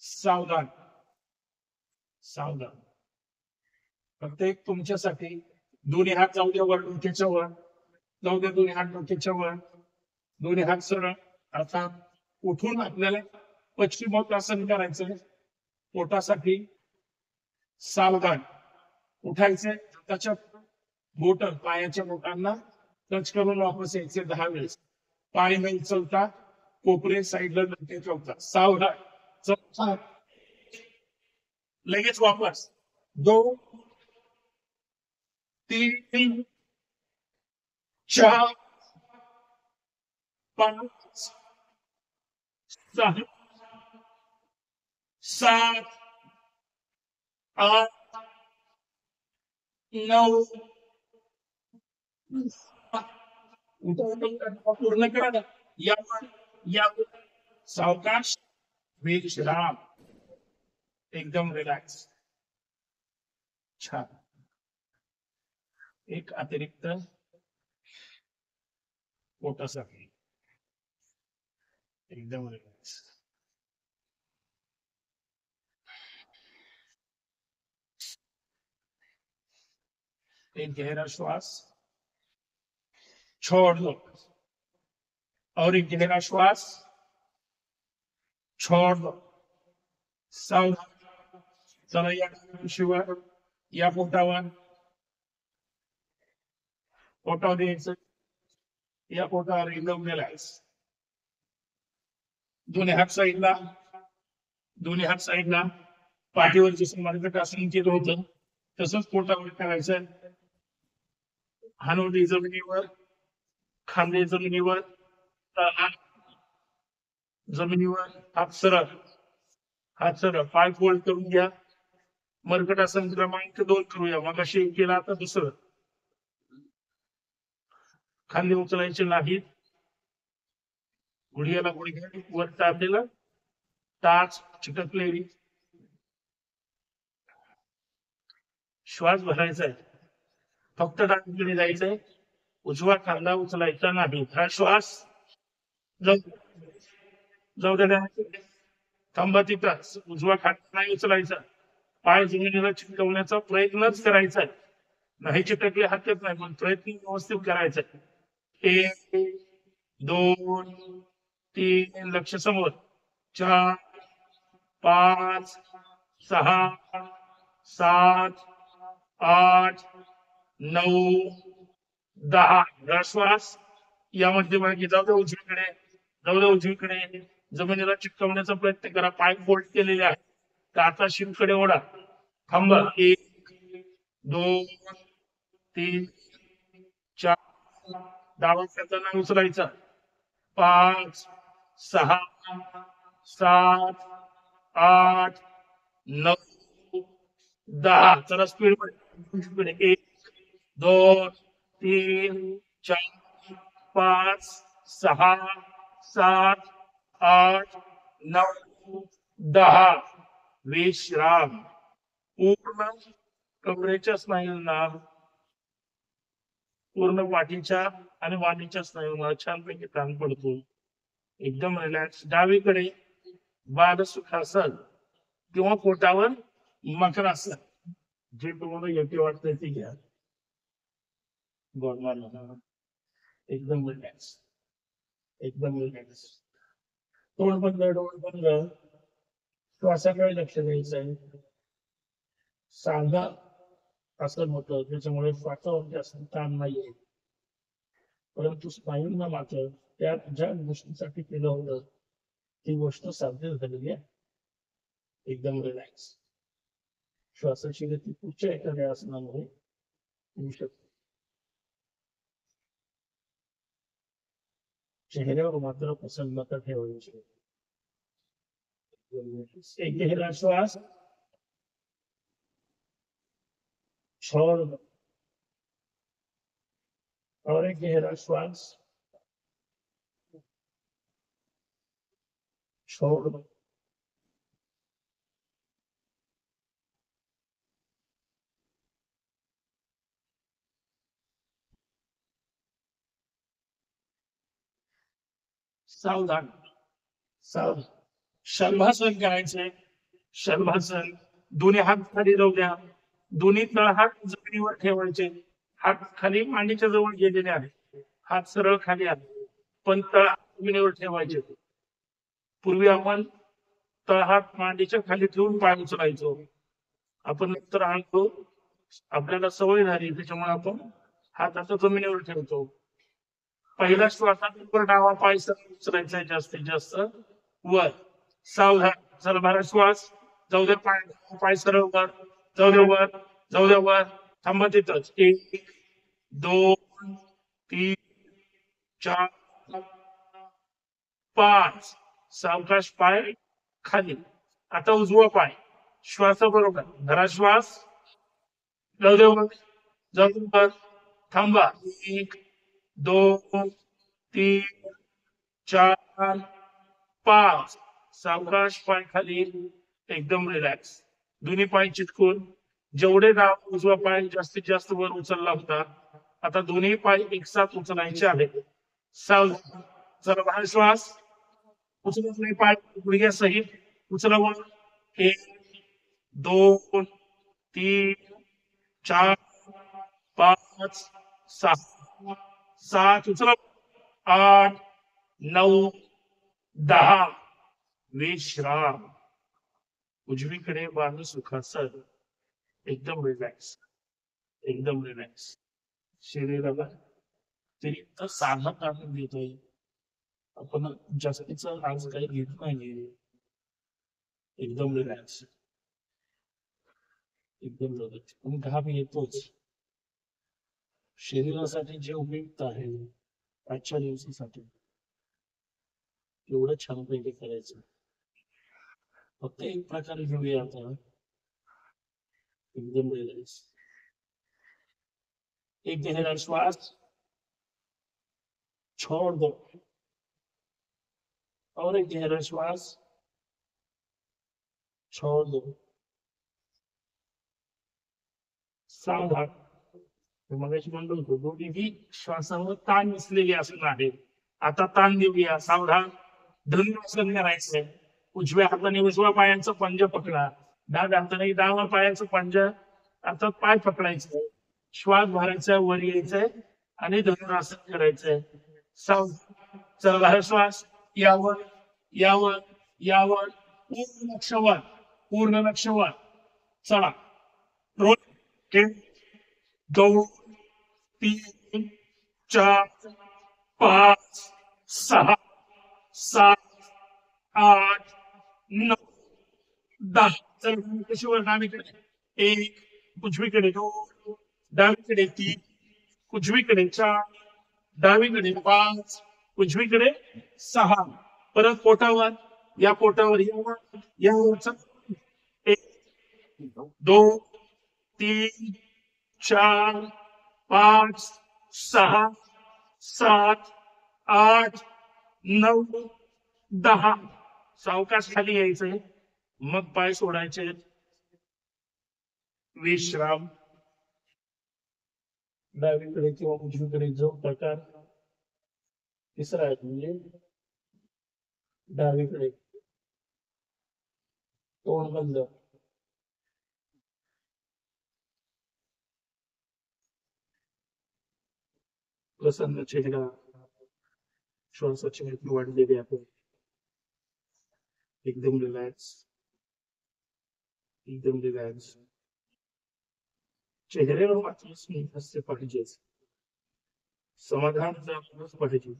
सावधान सावधान प्रत्येक तुमच्यासाठी दोन्ही हात जाऊ द्या वर डोक्याच्या वर जाऊ द्या दोन्ही हात डोक्याच्या वर दोन्ही हात सरळ अर्थात उठून आपल्याला पश्चिमोत्तासन करायचंय पोटासाठी सावधान उठायचे त्याच्या बोट पायाच्या बोटांना टच करून वापस यायचे 10 वेळेस पाय नाही चलता कोपरे साईडला डोके ठेवता सावधान चल लगेच वापस 2 3 4 5 6 7 8 9 पूर्ण करा ना या सावकाश विश्राम एकदम रिलॅक्स छान एक अतिरिक्त पोटासाठी एकदम रिलॅक्स एक गहरा श्वास छोड़ दो और एक गहरा श्वास छोड़ दो सावधान चला या शिवाय या पोटावर पोटावर द्यायचं या पोटावर एकदम रिलॅक्स दोन्ही हात साईडला पाठीवर जसं मर्कटासन केलं होतं तसंच पोटावर करायचं हानोटी जमिनीवर खांदे जमिनीवर जमिनीवर हात सरळ पाय फोल्ड करून घ्या मर्कटासन क्रमांक 2 करूया मग अशी केला आता दुसरं खांदे उचलायचे नाहीत गुडघ्याला गुडघ्या वर टाकलेला टाच चिकटलेली श्वास भरायचा आहे फक्त डावीकडे जायचंय उजवा खांदा उचलायचा नाही हा श्वास जाऊ द्या थांबा तिथं उजवा खांदा नाही उचलायचा पाय जमिनीला चिटकवण्याचा प्रयत्नच करायचा नाही चिटकले हरकत नाही पण प्रयत्न व्यवस्थित करायचा 1 2 3 लक्ष समोर 4 5 6 7 8 9 10 श्वास यामध्ये मागे जाऊ द्या उजवीकडे जमिनीला चिटकवण्याचा प्रयत्न करा पाय फोल्ड केलेले आहे काचा शिरकडे ओढा थांबा 1 2 3 4 डावा खांदा उचलायचा 5 6 7 8 9 10 चला स्पीड मध्ये 1 2 3 4 5 6 7 8 9 10 विश्राम पूर्ण कमरेच्या स्नायूंना पूर्ण पाठीच्या आणि मांडीच्या स्नायूंना छानपैकी ताण पडतो एकदम रिलॅक्स डावीकडे बालसुखासन किंवा पोटावर मकरासन जे तुम्हाला योग्य वाटतंय ते घ्या एकदम रिलॅक्स एकदम रिलॅक्स तोंड बंद, डोळे बंद, श्वासाकडे लक्ष द्यायचं आहे. साधा आसन होतं त्याच्यामुळे श्वासावर जास्त ताण नाहीये, परंतु स्नायूंना मात्र त्या ज्या गोष्टीसाठी केलं होतं ती गोष्ट साध्य झालेली आहे. एकदम रिलॅक्स. श्वासाची गती पुढच्या एखाद्या आसनामुळे होऊ शकते. चेहऱ्यावर मात्र प्रसन्नता ठेवायची. एक गहरा श्वास छोड़ दो और एक गहरा श्वास छोड़ दो. सावधान, सावधान. शल्भासन करायचंय. शल्भासन. दोन्ही हात खाली जाऊ द्या. दोन्ही तळहात जमिनीवर ठेवायचे. हात खाली मांडीच्या जवळ गेलेले आहेत. हात सरळ खाली आहेत, पण तळ जमिनीवर ठेवायचे. पूर्वी आपण तळहात मांडीच्या खाली ठेवून पाय उचलायचो. आपण नंतर आणतो, आपल्याला सवय झाली त्याच्यामुळे आपण हात आता जमिनीवर ठेवतो. पहिला श्वासानंतर डावा पाय सरळ उचलायचा जास्तीत जास्त वर. सावधान. चल बारा श्वास. जाऊ दे पाय, पाय सरळ वर. जाऊ दे वर, जाऊ दे वर. थांबा तिथंच. 1 2 3 4 5. सावकाश पाय खाली. आता उजवा पाय श्वासाबरोबर धरा श्वास. जाऊ दे वर, जाऊ दे वर. थांबा. 1 2 3 4 5. सावकाश पाय खाली. एकदम रिलॅक्स. दोन्ही पाय चिटकून. जेवढे डावा उजवा पाय जास्तीत जास्त वर उचलला होता, आता दोन्ही पाय एकसाथ उचलायचे आहेत. सावधान. चला बाहेर श्वास. उचलत नाही पाय गुडघ्या सहित उचला वर. 1 2 3 4 5 6 7. उचला. 8 9 10. विश्राम. उजवीकडे बाजू सुखासन. एकदम रिलॅक्स, एकदम रिलॅक्स. शरीराला तरी तर साधा काढून देतोय आपण, जास्तीचं आज काही घेत नाहीये. एकदम रिलॅक्स, एकदम रिलॅक्स. पण घाम येतोच. शरीरासाठी जे उपयुक्त आहे आजच्या दिवसासाठी एवढं छानपैकी करायचं. फक्त एक प्रकारे घेऊया आता. एकदम रिलॅक्स. एक गहरा श्वास छोड़ दो और एक गहरा श्वास छोड़ दो. सावधान. मगाशी म्हणलो होतो दोन्ही श्वासावर ताण नसलेली असणार आहे. आता ताण देऊया. सावधान. धनुरासन करायचंय. उजव्या हाताने उजव्या पायांचं पंजा पकडा. डाव्या हाताने डाव्या पायाचं पंजा अर्थात पाय पकडायचं. श्वास भरायचा, वर यायचंय आणि धनुरासन करायचंय. सावधान. चला बाहेर श्वास. यावर यावर यावर. पूर्ण लक्ष वर, पूर्ण लक्ष वर. चला. रोल. 1 2 3 4 5 6 7 8 9 10. चल कशीवर डावीकडे 1, उजवीकडे 2, डावीकडे 3, उजवीकडे 4, डावीकडे 5, उजवीकडे 6. परत पोटावर. या पोटावर यावर यावर. 1 2 3 4 5 6 7 8 9 10. सावकाश खाली यायचंय, मग पाय सोडायचे. विश्राम. डावीकडे किंवा उजवीकडे जो प्रकार तिसरा आहे म्हणजे डावीकडे तोंड बंद. प्रसन्न चेहरा. श्वासाची गती वाढलेली आहे. एकदम रिलॅक्स, एकदम रिलॅक्स. चेहऱ्यावर मात्र स्मित हास्य पाहिजेच. समाधान जाणवलंच पाहिजे.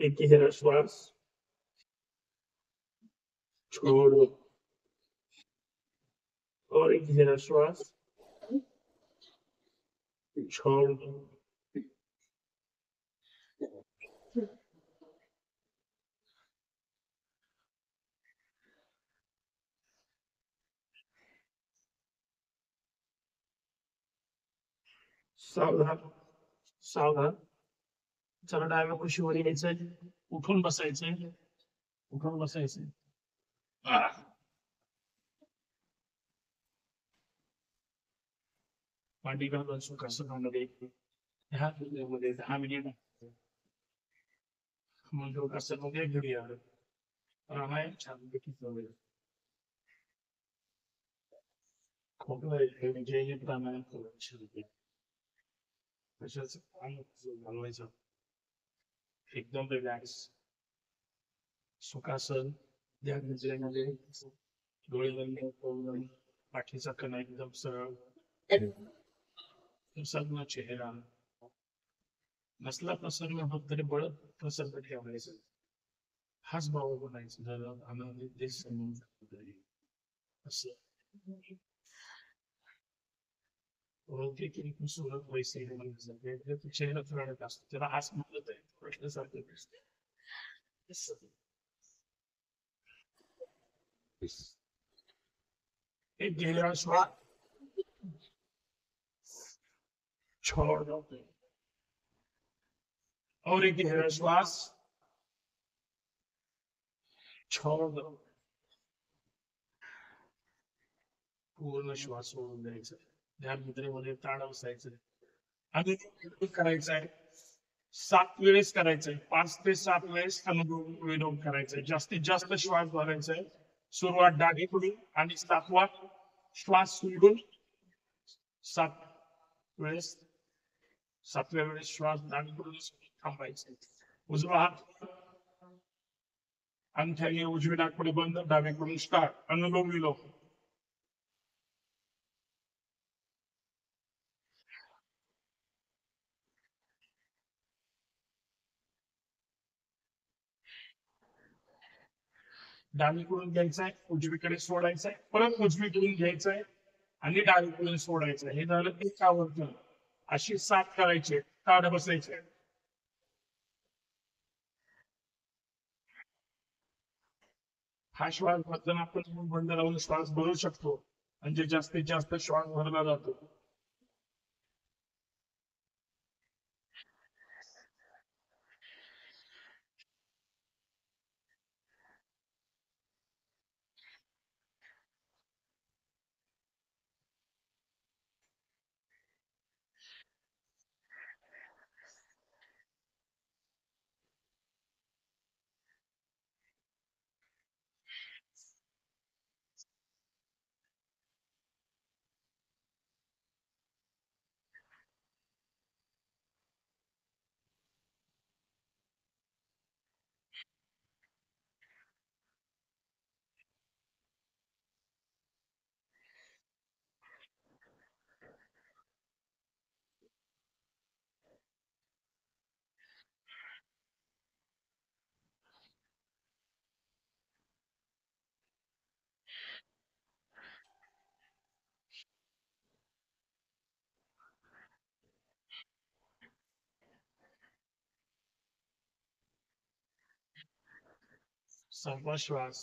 एक गहरा श्वास छोड़ दो और एक गहरा श्वास छोड़ दो. सावधान, सावधान. चला डाव्या कुशीवर यायचंय. उठून बसायचंय. उठून बसायचंय. आह. मांडी घालून सुखासनामध्ये ह्या मध्ये 10 मिनिट मग योगासनामध्ये घडूया. प्राणायाम छानपैकी करूया. खोकला येते म्हणजे हे प्राणायाम करायचं होते. कशाचं पाणी घालवायचं. एकदम रिलॅक्स. सुखासन या गजऱ्यामध्ये डोळे बंद करून पाठीचा कणा एकदम सरळ. प्रसन्न चेहरा. नसला प्रसन्न होत तरी बळ प्रसन्न ठेवायचं. हाच भाव बनायचं झालं आनंदी देश समोर तरी असं. ओळखी की सुरत पैसे चेहरा रडत असतो त्याला हाच म्हणत आहे प्रश्नासारखं दिसते. एक गहरा श्वास छोड़ दो और एक गहरा श्वास छोड़ दो. पूर्ण श्वास सोडून द्यायचा. ध्यान मुद्रेमध्ये ताण बसायचं आणि करायचं आहे. 7 वेळेस करायचंय. 5 ते 7 वेळेस अनुभव विलोम करायचंय. जास्तीत जास्त श्वास भरायचाय. सुरुवात डावीकडून आणि 7वा श्वास सोडून 7 वेळेस 7व्या वेळेस श्वास डावीकडून थांबायचा. उजवा हात अंगठ्याने उजवी नाकपुडी बंद. डावीकडून स्टार्ट. अनुलोम विलोम. डावीकडून घ्यायचंय उजवीकडे सोडायचंय परत उजवीकडून घ्यायचंय आणि डावीकडून सोडायचंय. हे झालं एक आवर्तन. अशी 7 करायचे. ताड बसायचे. हा श्वास भरताना आपण बंद लावून श्वास भरू शकतो म्हणजे जास्तीत जास्त श्वास भरला जातो. सर्व श्वास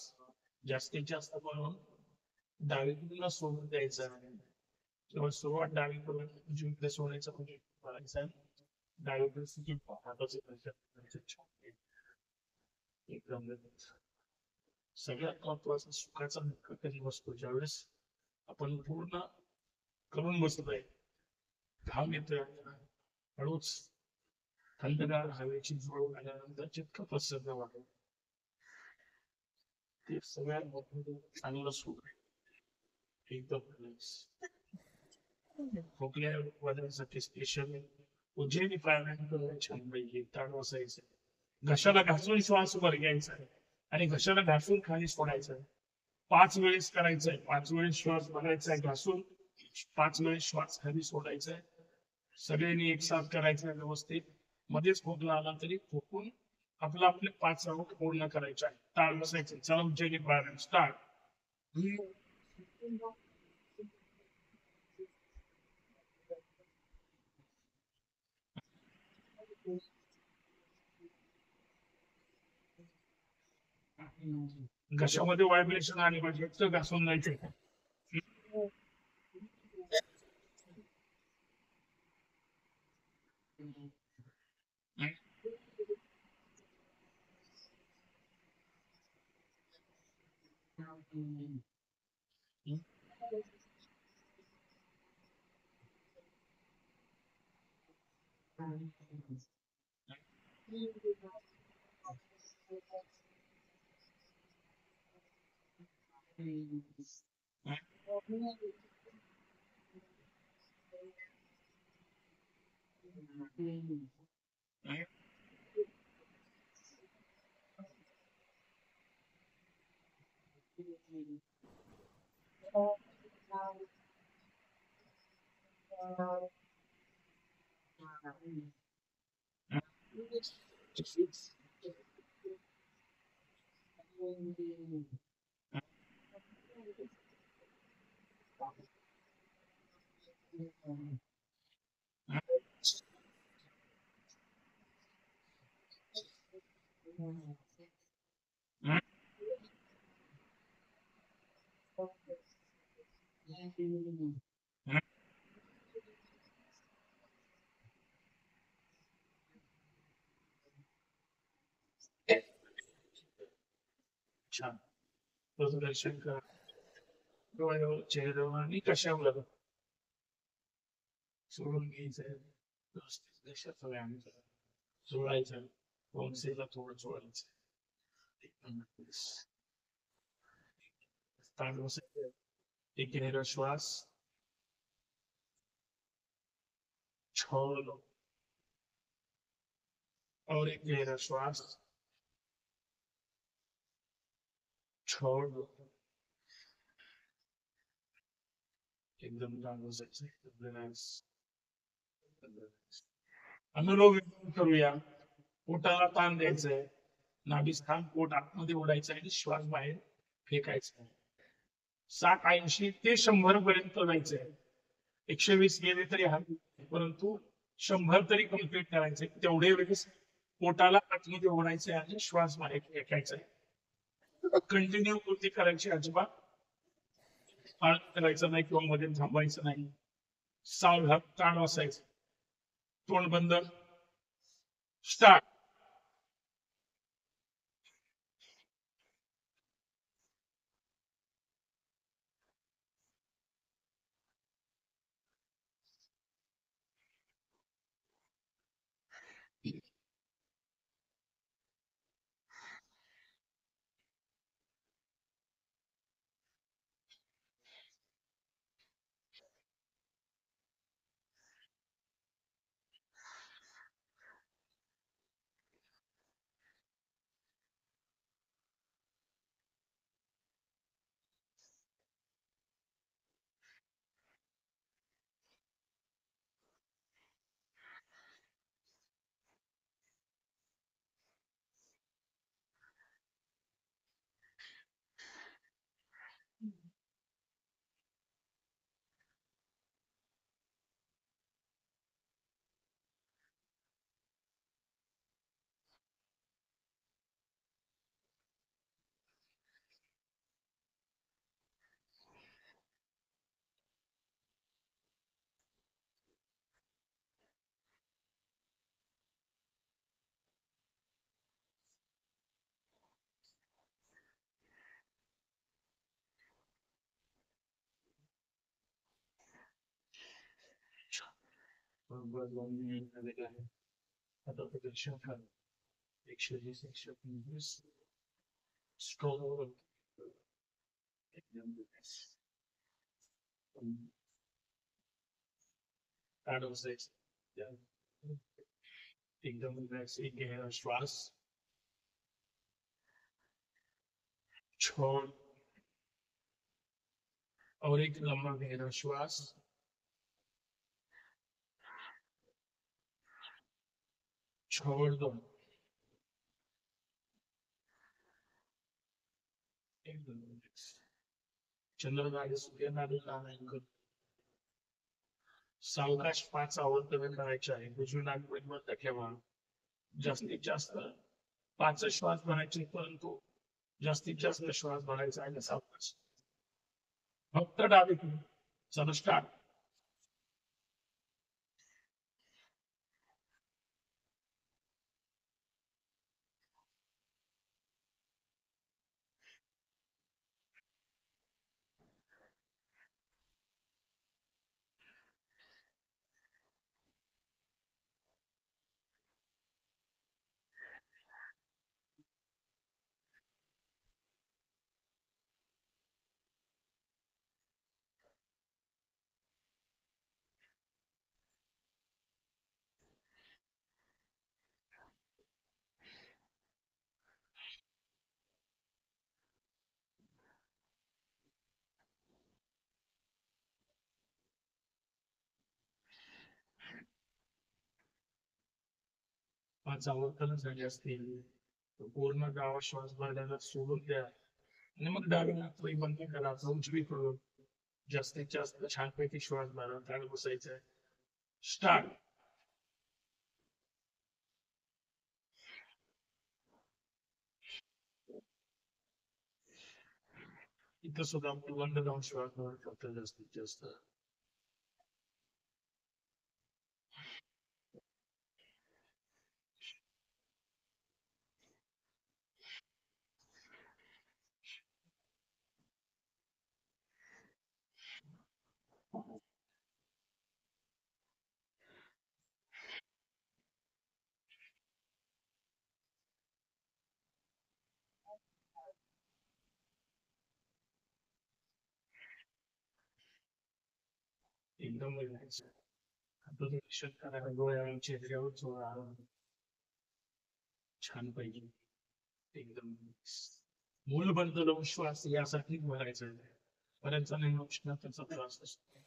जास्तीत जास्त करून डावीकडून सोडून द्यायचा. किंवा सुरुवात डावीकडून उजवीकडे सोडायचा म्हणजे करायचा. डावीकडे सुखी हाताचे एकदम सगळ्यात महत्वाचा सुखाचा धक्का कधी बसतो ज्यावेळेस आपण पूर्ण करून बसतोय. घाम येतोय हळूच थंडगार हवेची झुळूक आल्यानंतर जितकं प्रसन्न वाटेल ते सगळ्यात मोठं चांगलं सुख आहे. एकदम relax. खोकल्या वाजण्यासाठी स्पेशल उज्जैनी प्राणायाम करून छानपैकी ताण बसायचं, घशाला घासून श्वास वर घ्यायचा आणि घशाला घासून खाली सोडायचं. 5 वेळेस करायचंय. 5 वेळेस श्वास भरायचा घासून, 5 वेळेस श्वास खाली सोडायचा. सगळ्यांनी एक साथ करायचं आहे व्यवस्थित. मध्येच खोकला आला तरी खोकून आपले 5 राऊंड पूर्ण करायचे आहे. ताळ बसायचं. चला उज्जैनी प्राणायाम स्टार्ट. घशामध्ये व्हायब्रेशन आले पाहिजे तर घासून जायचं. छान. तसं दर्शन करा. डोळ्यावर, चेहऱ्यावर आणि कशावर सोडून घ्यायचंय. व्यवस्थित घशाचा व्यायाम करा. चोळायचं. वंसेला थोडं चोळायचं. ताण बसायचं. एक गहरा श्वास छोड़ लो और एक गहरा श्वास छोड़ दो. एकदम ताण बसायचं. रिलॅक्स. अनुलोम विलोम करूया. पोटाला ताण द्यायचंय. नाभिस्थान पोट आतमध्ये ओढायचं आणि श्वास बाहेर फेकायचा. 60-80 ते 100 पर्यंत जायचंय. 120 गेले तरी हरकत, परंतु 100 तरी कम्प्लीट करायचंय. तेवढे वेळेस पोटाला आतमध्ये ओढायचंय आणि श्वास बाहेर फेकायचा. कंटिन्यू कृती करायची. अजिबात करायचं नाही किंवा मध्ये थांबायचं नाही. सावधान ताण असायचं. तोंड बंद. स्टार्ट. बरोबर 2 मिनिट झालेले आहे. आता प्रदर्शन करा. 120, 125 स्ट्रोक एकदम रिलॅक्स. ताट बसायचं. एकदम रिलॅक्स, एक घ्यायला श्वास, छोड़, और एक लंबा गहरा श्वास, छोड़ दो. एकदम रिलॅक्स. चंद्रनाडी सूर्यनाडी नारायण. सावकाश 5 आवर्तन करायचे आहे. उजवी नाक बंद ठेवा. जास्तीत जास्त 5 श्वास भरायचे, परंतु जास्तीत जास्त श्वास भरायचा आहे सावकाश. फक्त डावीकडे. चला स्टार्ट. 5 आवर्तन झाली असतील तर पूर्ण गावा श्वास भरण्याला सोडून द्या आणि मग डावी नाक बंद करा. उजवीकडून जास्तीत जास्त छानपैकी श्वास भरा. ताट बसायचं. स्टार्ट. इथं सुद्धा आपण बंद जाऊन श्वास भरत फक्त जास्तीत जास्त. एकदम रिलॅक्स. आता निरीक्षण करा डोळ्यावर, चेहऱ्यावर जोर आराम. छान पाहिजे. एकदम मूलबंद लावून श्वास यासाठी भरायचा आहे. बऱ्याच जणांना उष्णतेचा त्रास असतो.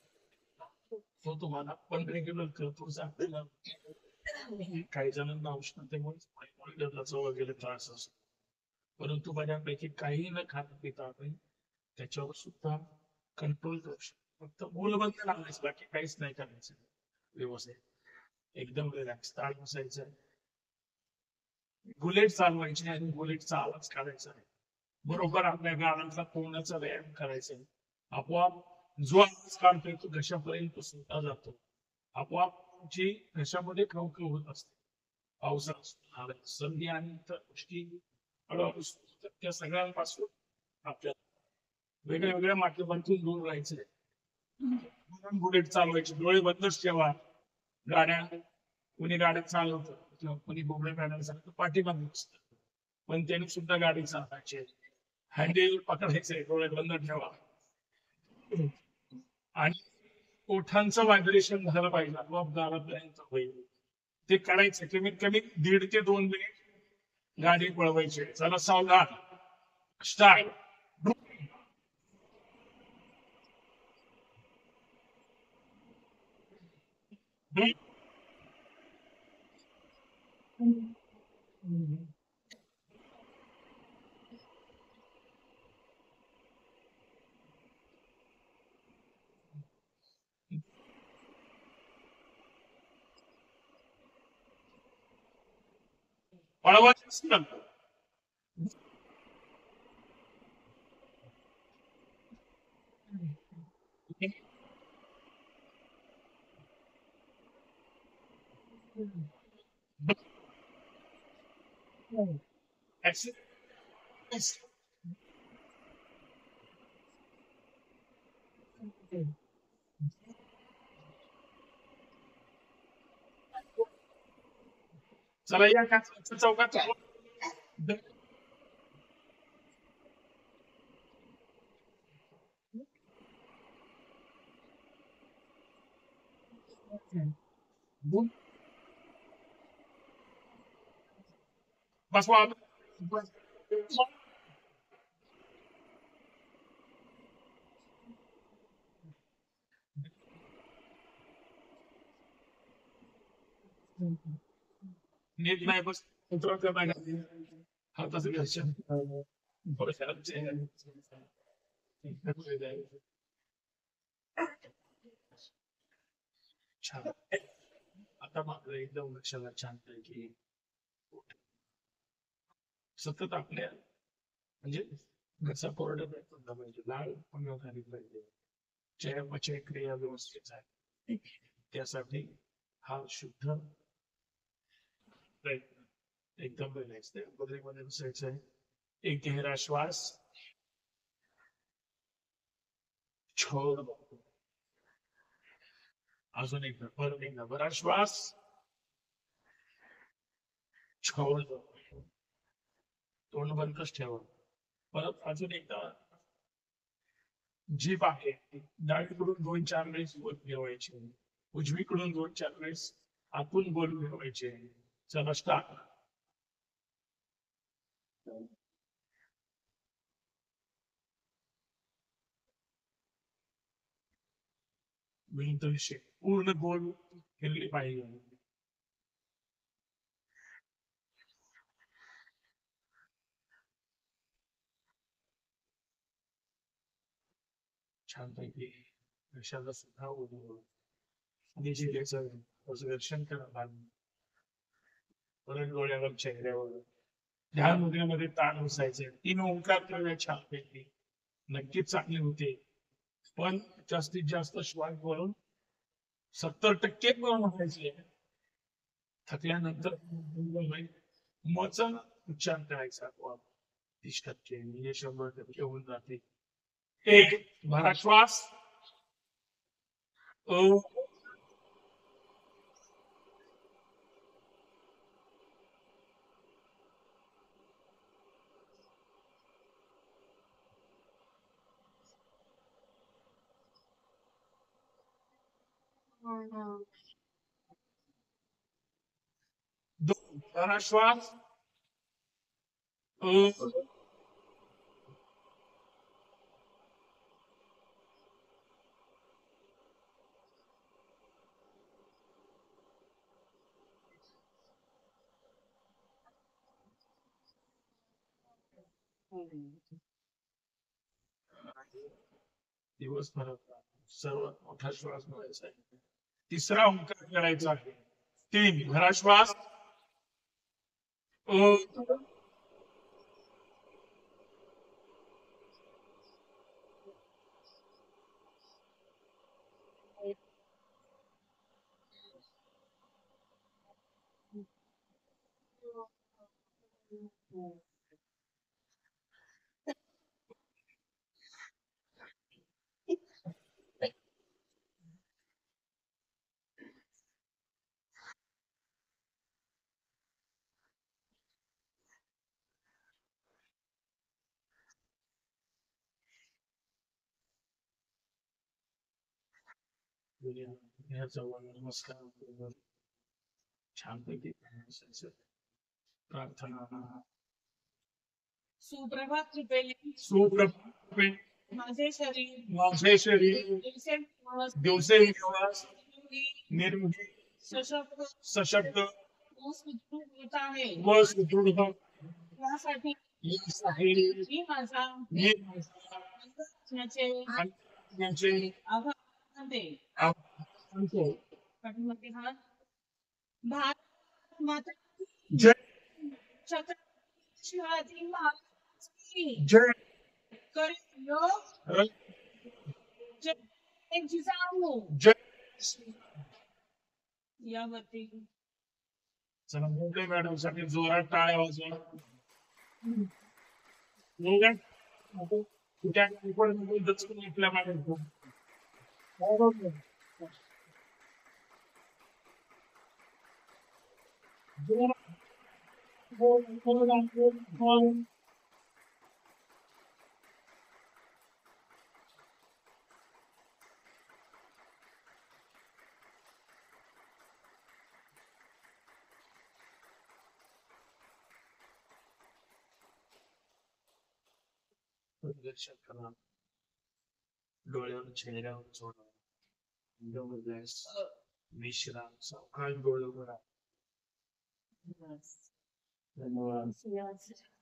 तो तुम्हाला पण रेग्युलर करतो आपल्याला. काही जणांना उष्णतेमुळे वगैरे त्रास असतो. परंतु बऱ्यापैकी काही न खाता पिता आपण त्याच्यावर सुद्धा कंट्रोल करू शकतो. फक्त मूलबंद लावायचं, बाकी काहीच नाही करायचं. व्यवस्थित एकदम रिलॅक्स. ताट बसायचं. बुलेट चालवायची आणि बुलेटचा आवाज काढायचा आहे. बरोबर आपल्या गालांचा तोंडाचा व्यायाम करायचा आहे. आपोआप जो आवाज काढतोय तो घशापर्यंत सुटला जातो. आपोआप जी घशामध्ये खवखव होत असते. पावसाळा, सर्दी आणि इतर गोष्टी हळूहळू सुरू होतात. त्या सगळ्यांपासून आपल्याला वेगळ्या वेगळ्या माध्यमांतून दूर राहायचंय. म्हणून बुलेट चालवायची. डोळे बंदच ठेवा. गाड्या, कोणी गाड्या चालवतं किंवा कोणी बोबड्या गाड्या चालवतं पाठीमागे बसतं, पण त्यांनी सुद्धा गाडी चालवायची. हँडल पकडायचंय. डोळे बंद ठेवा. आणि ओठांचं व्हायब्रेशन झालं पाहिजे. आपोआप दारापर्यंत होईल. ते करायचं. कमीत कमी 1.5 ते 2 मिनिट गाडी पळवायची. चला सावधान. स्टार्ट. पळवायचं असतं. चला या का चौकात. बसवा. नीट नाही बस उतरवते नाही हाताचं घर्षण छान. आता मात्र एकदम लक्षाला छान पैकी सतत आपल्या म्हणजे घसा कोरडा झाला पाहिजे, लाळ पण झाली पाहिजे, चयापचय क्रिया व्यवस्थित आहे, त्यासाठी हा शुद्ध प्रयत्न एकदम रिलॅक्स मध्ये बसायचं आहे. एक गहरा श्वास छोड, अजून एकदा परत एकदा बरा श्वास छोड, तोंड बंदच ठेवा. परत अजून एकदा जीभ आहे डावीकडून 2-4 वेळेस बोल फिरवायचे, उजवीकडून 2-4 वेळेस आतून बोल फिरवायचे. चला स्टार्ट. विषय पूर्ण गोल फिरली पाहिजे. छानपैकी घशाला सुद्धा दर्शन करा. परत डोळ्यावर चेहऱ्यावर ध्यान मुद्रेमध्ये ताण बसायचे. 3 ओंकार करूया छानपैकी, नक्कीच चांगले होते. पण जास्तीत जास्त श्वास भरून 70% म्हणायचे. थकल्यानंतर मचं उच्चार करायचा 30% म्हणजे 100% होऊन जाते. एक भरा श्वास. भरा श्वास. दिवसभरात सर्वात मोठा श्वास घ्यायचा आहे. तिसरा ओंकार करायचा आहे. 3 भरा श्वास. नमस्कार. छानपैकी प्रार्थना.
सुप्रभात कृपेने
सुप्रभात
माझे शरीर
माझे शरीर दिवसेंदिवस निर्मोही सशक्त
होत आहे.
व सुदृढ
यासाठी मी माझा
असण्याचे
आभार मानते. पाठीमागे हात. भारत माता
जय.
छत्रपती शिवाजी महाराज की
जय.
करेलो जय जिजाऊ.
जय.
यावरती
चला मुंबई मॅडम साठी जोरात टाळ्या वाजवा. आपल्या मॅडम परिदर्शन करा. डोळ्यावर चेहऱ्यावर सोडा. एकदम रिलॅक्स. विश्राम. सावकाश डोळे उघडा.
बस.
धन्यवाद.
Yes.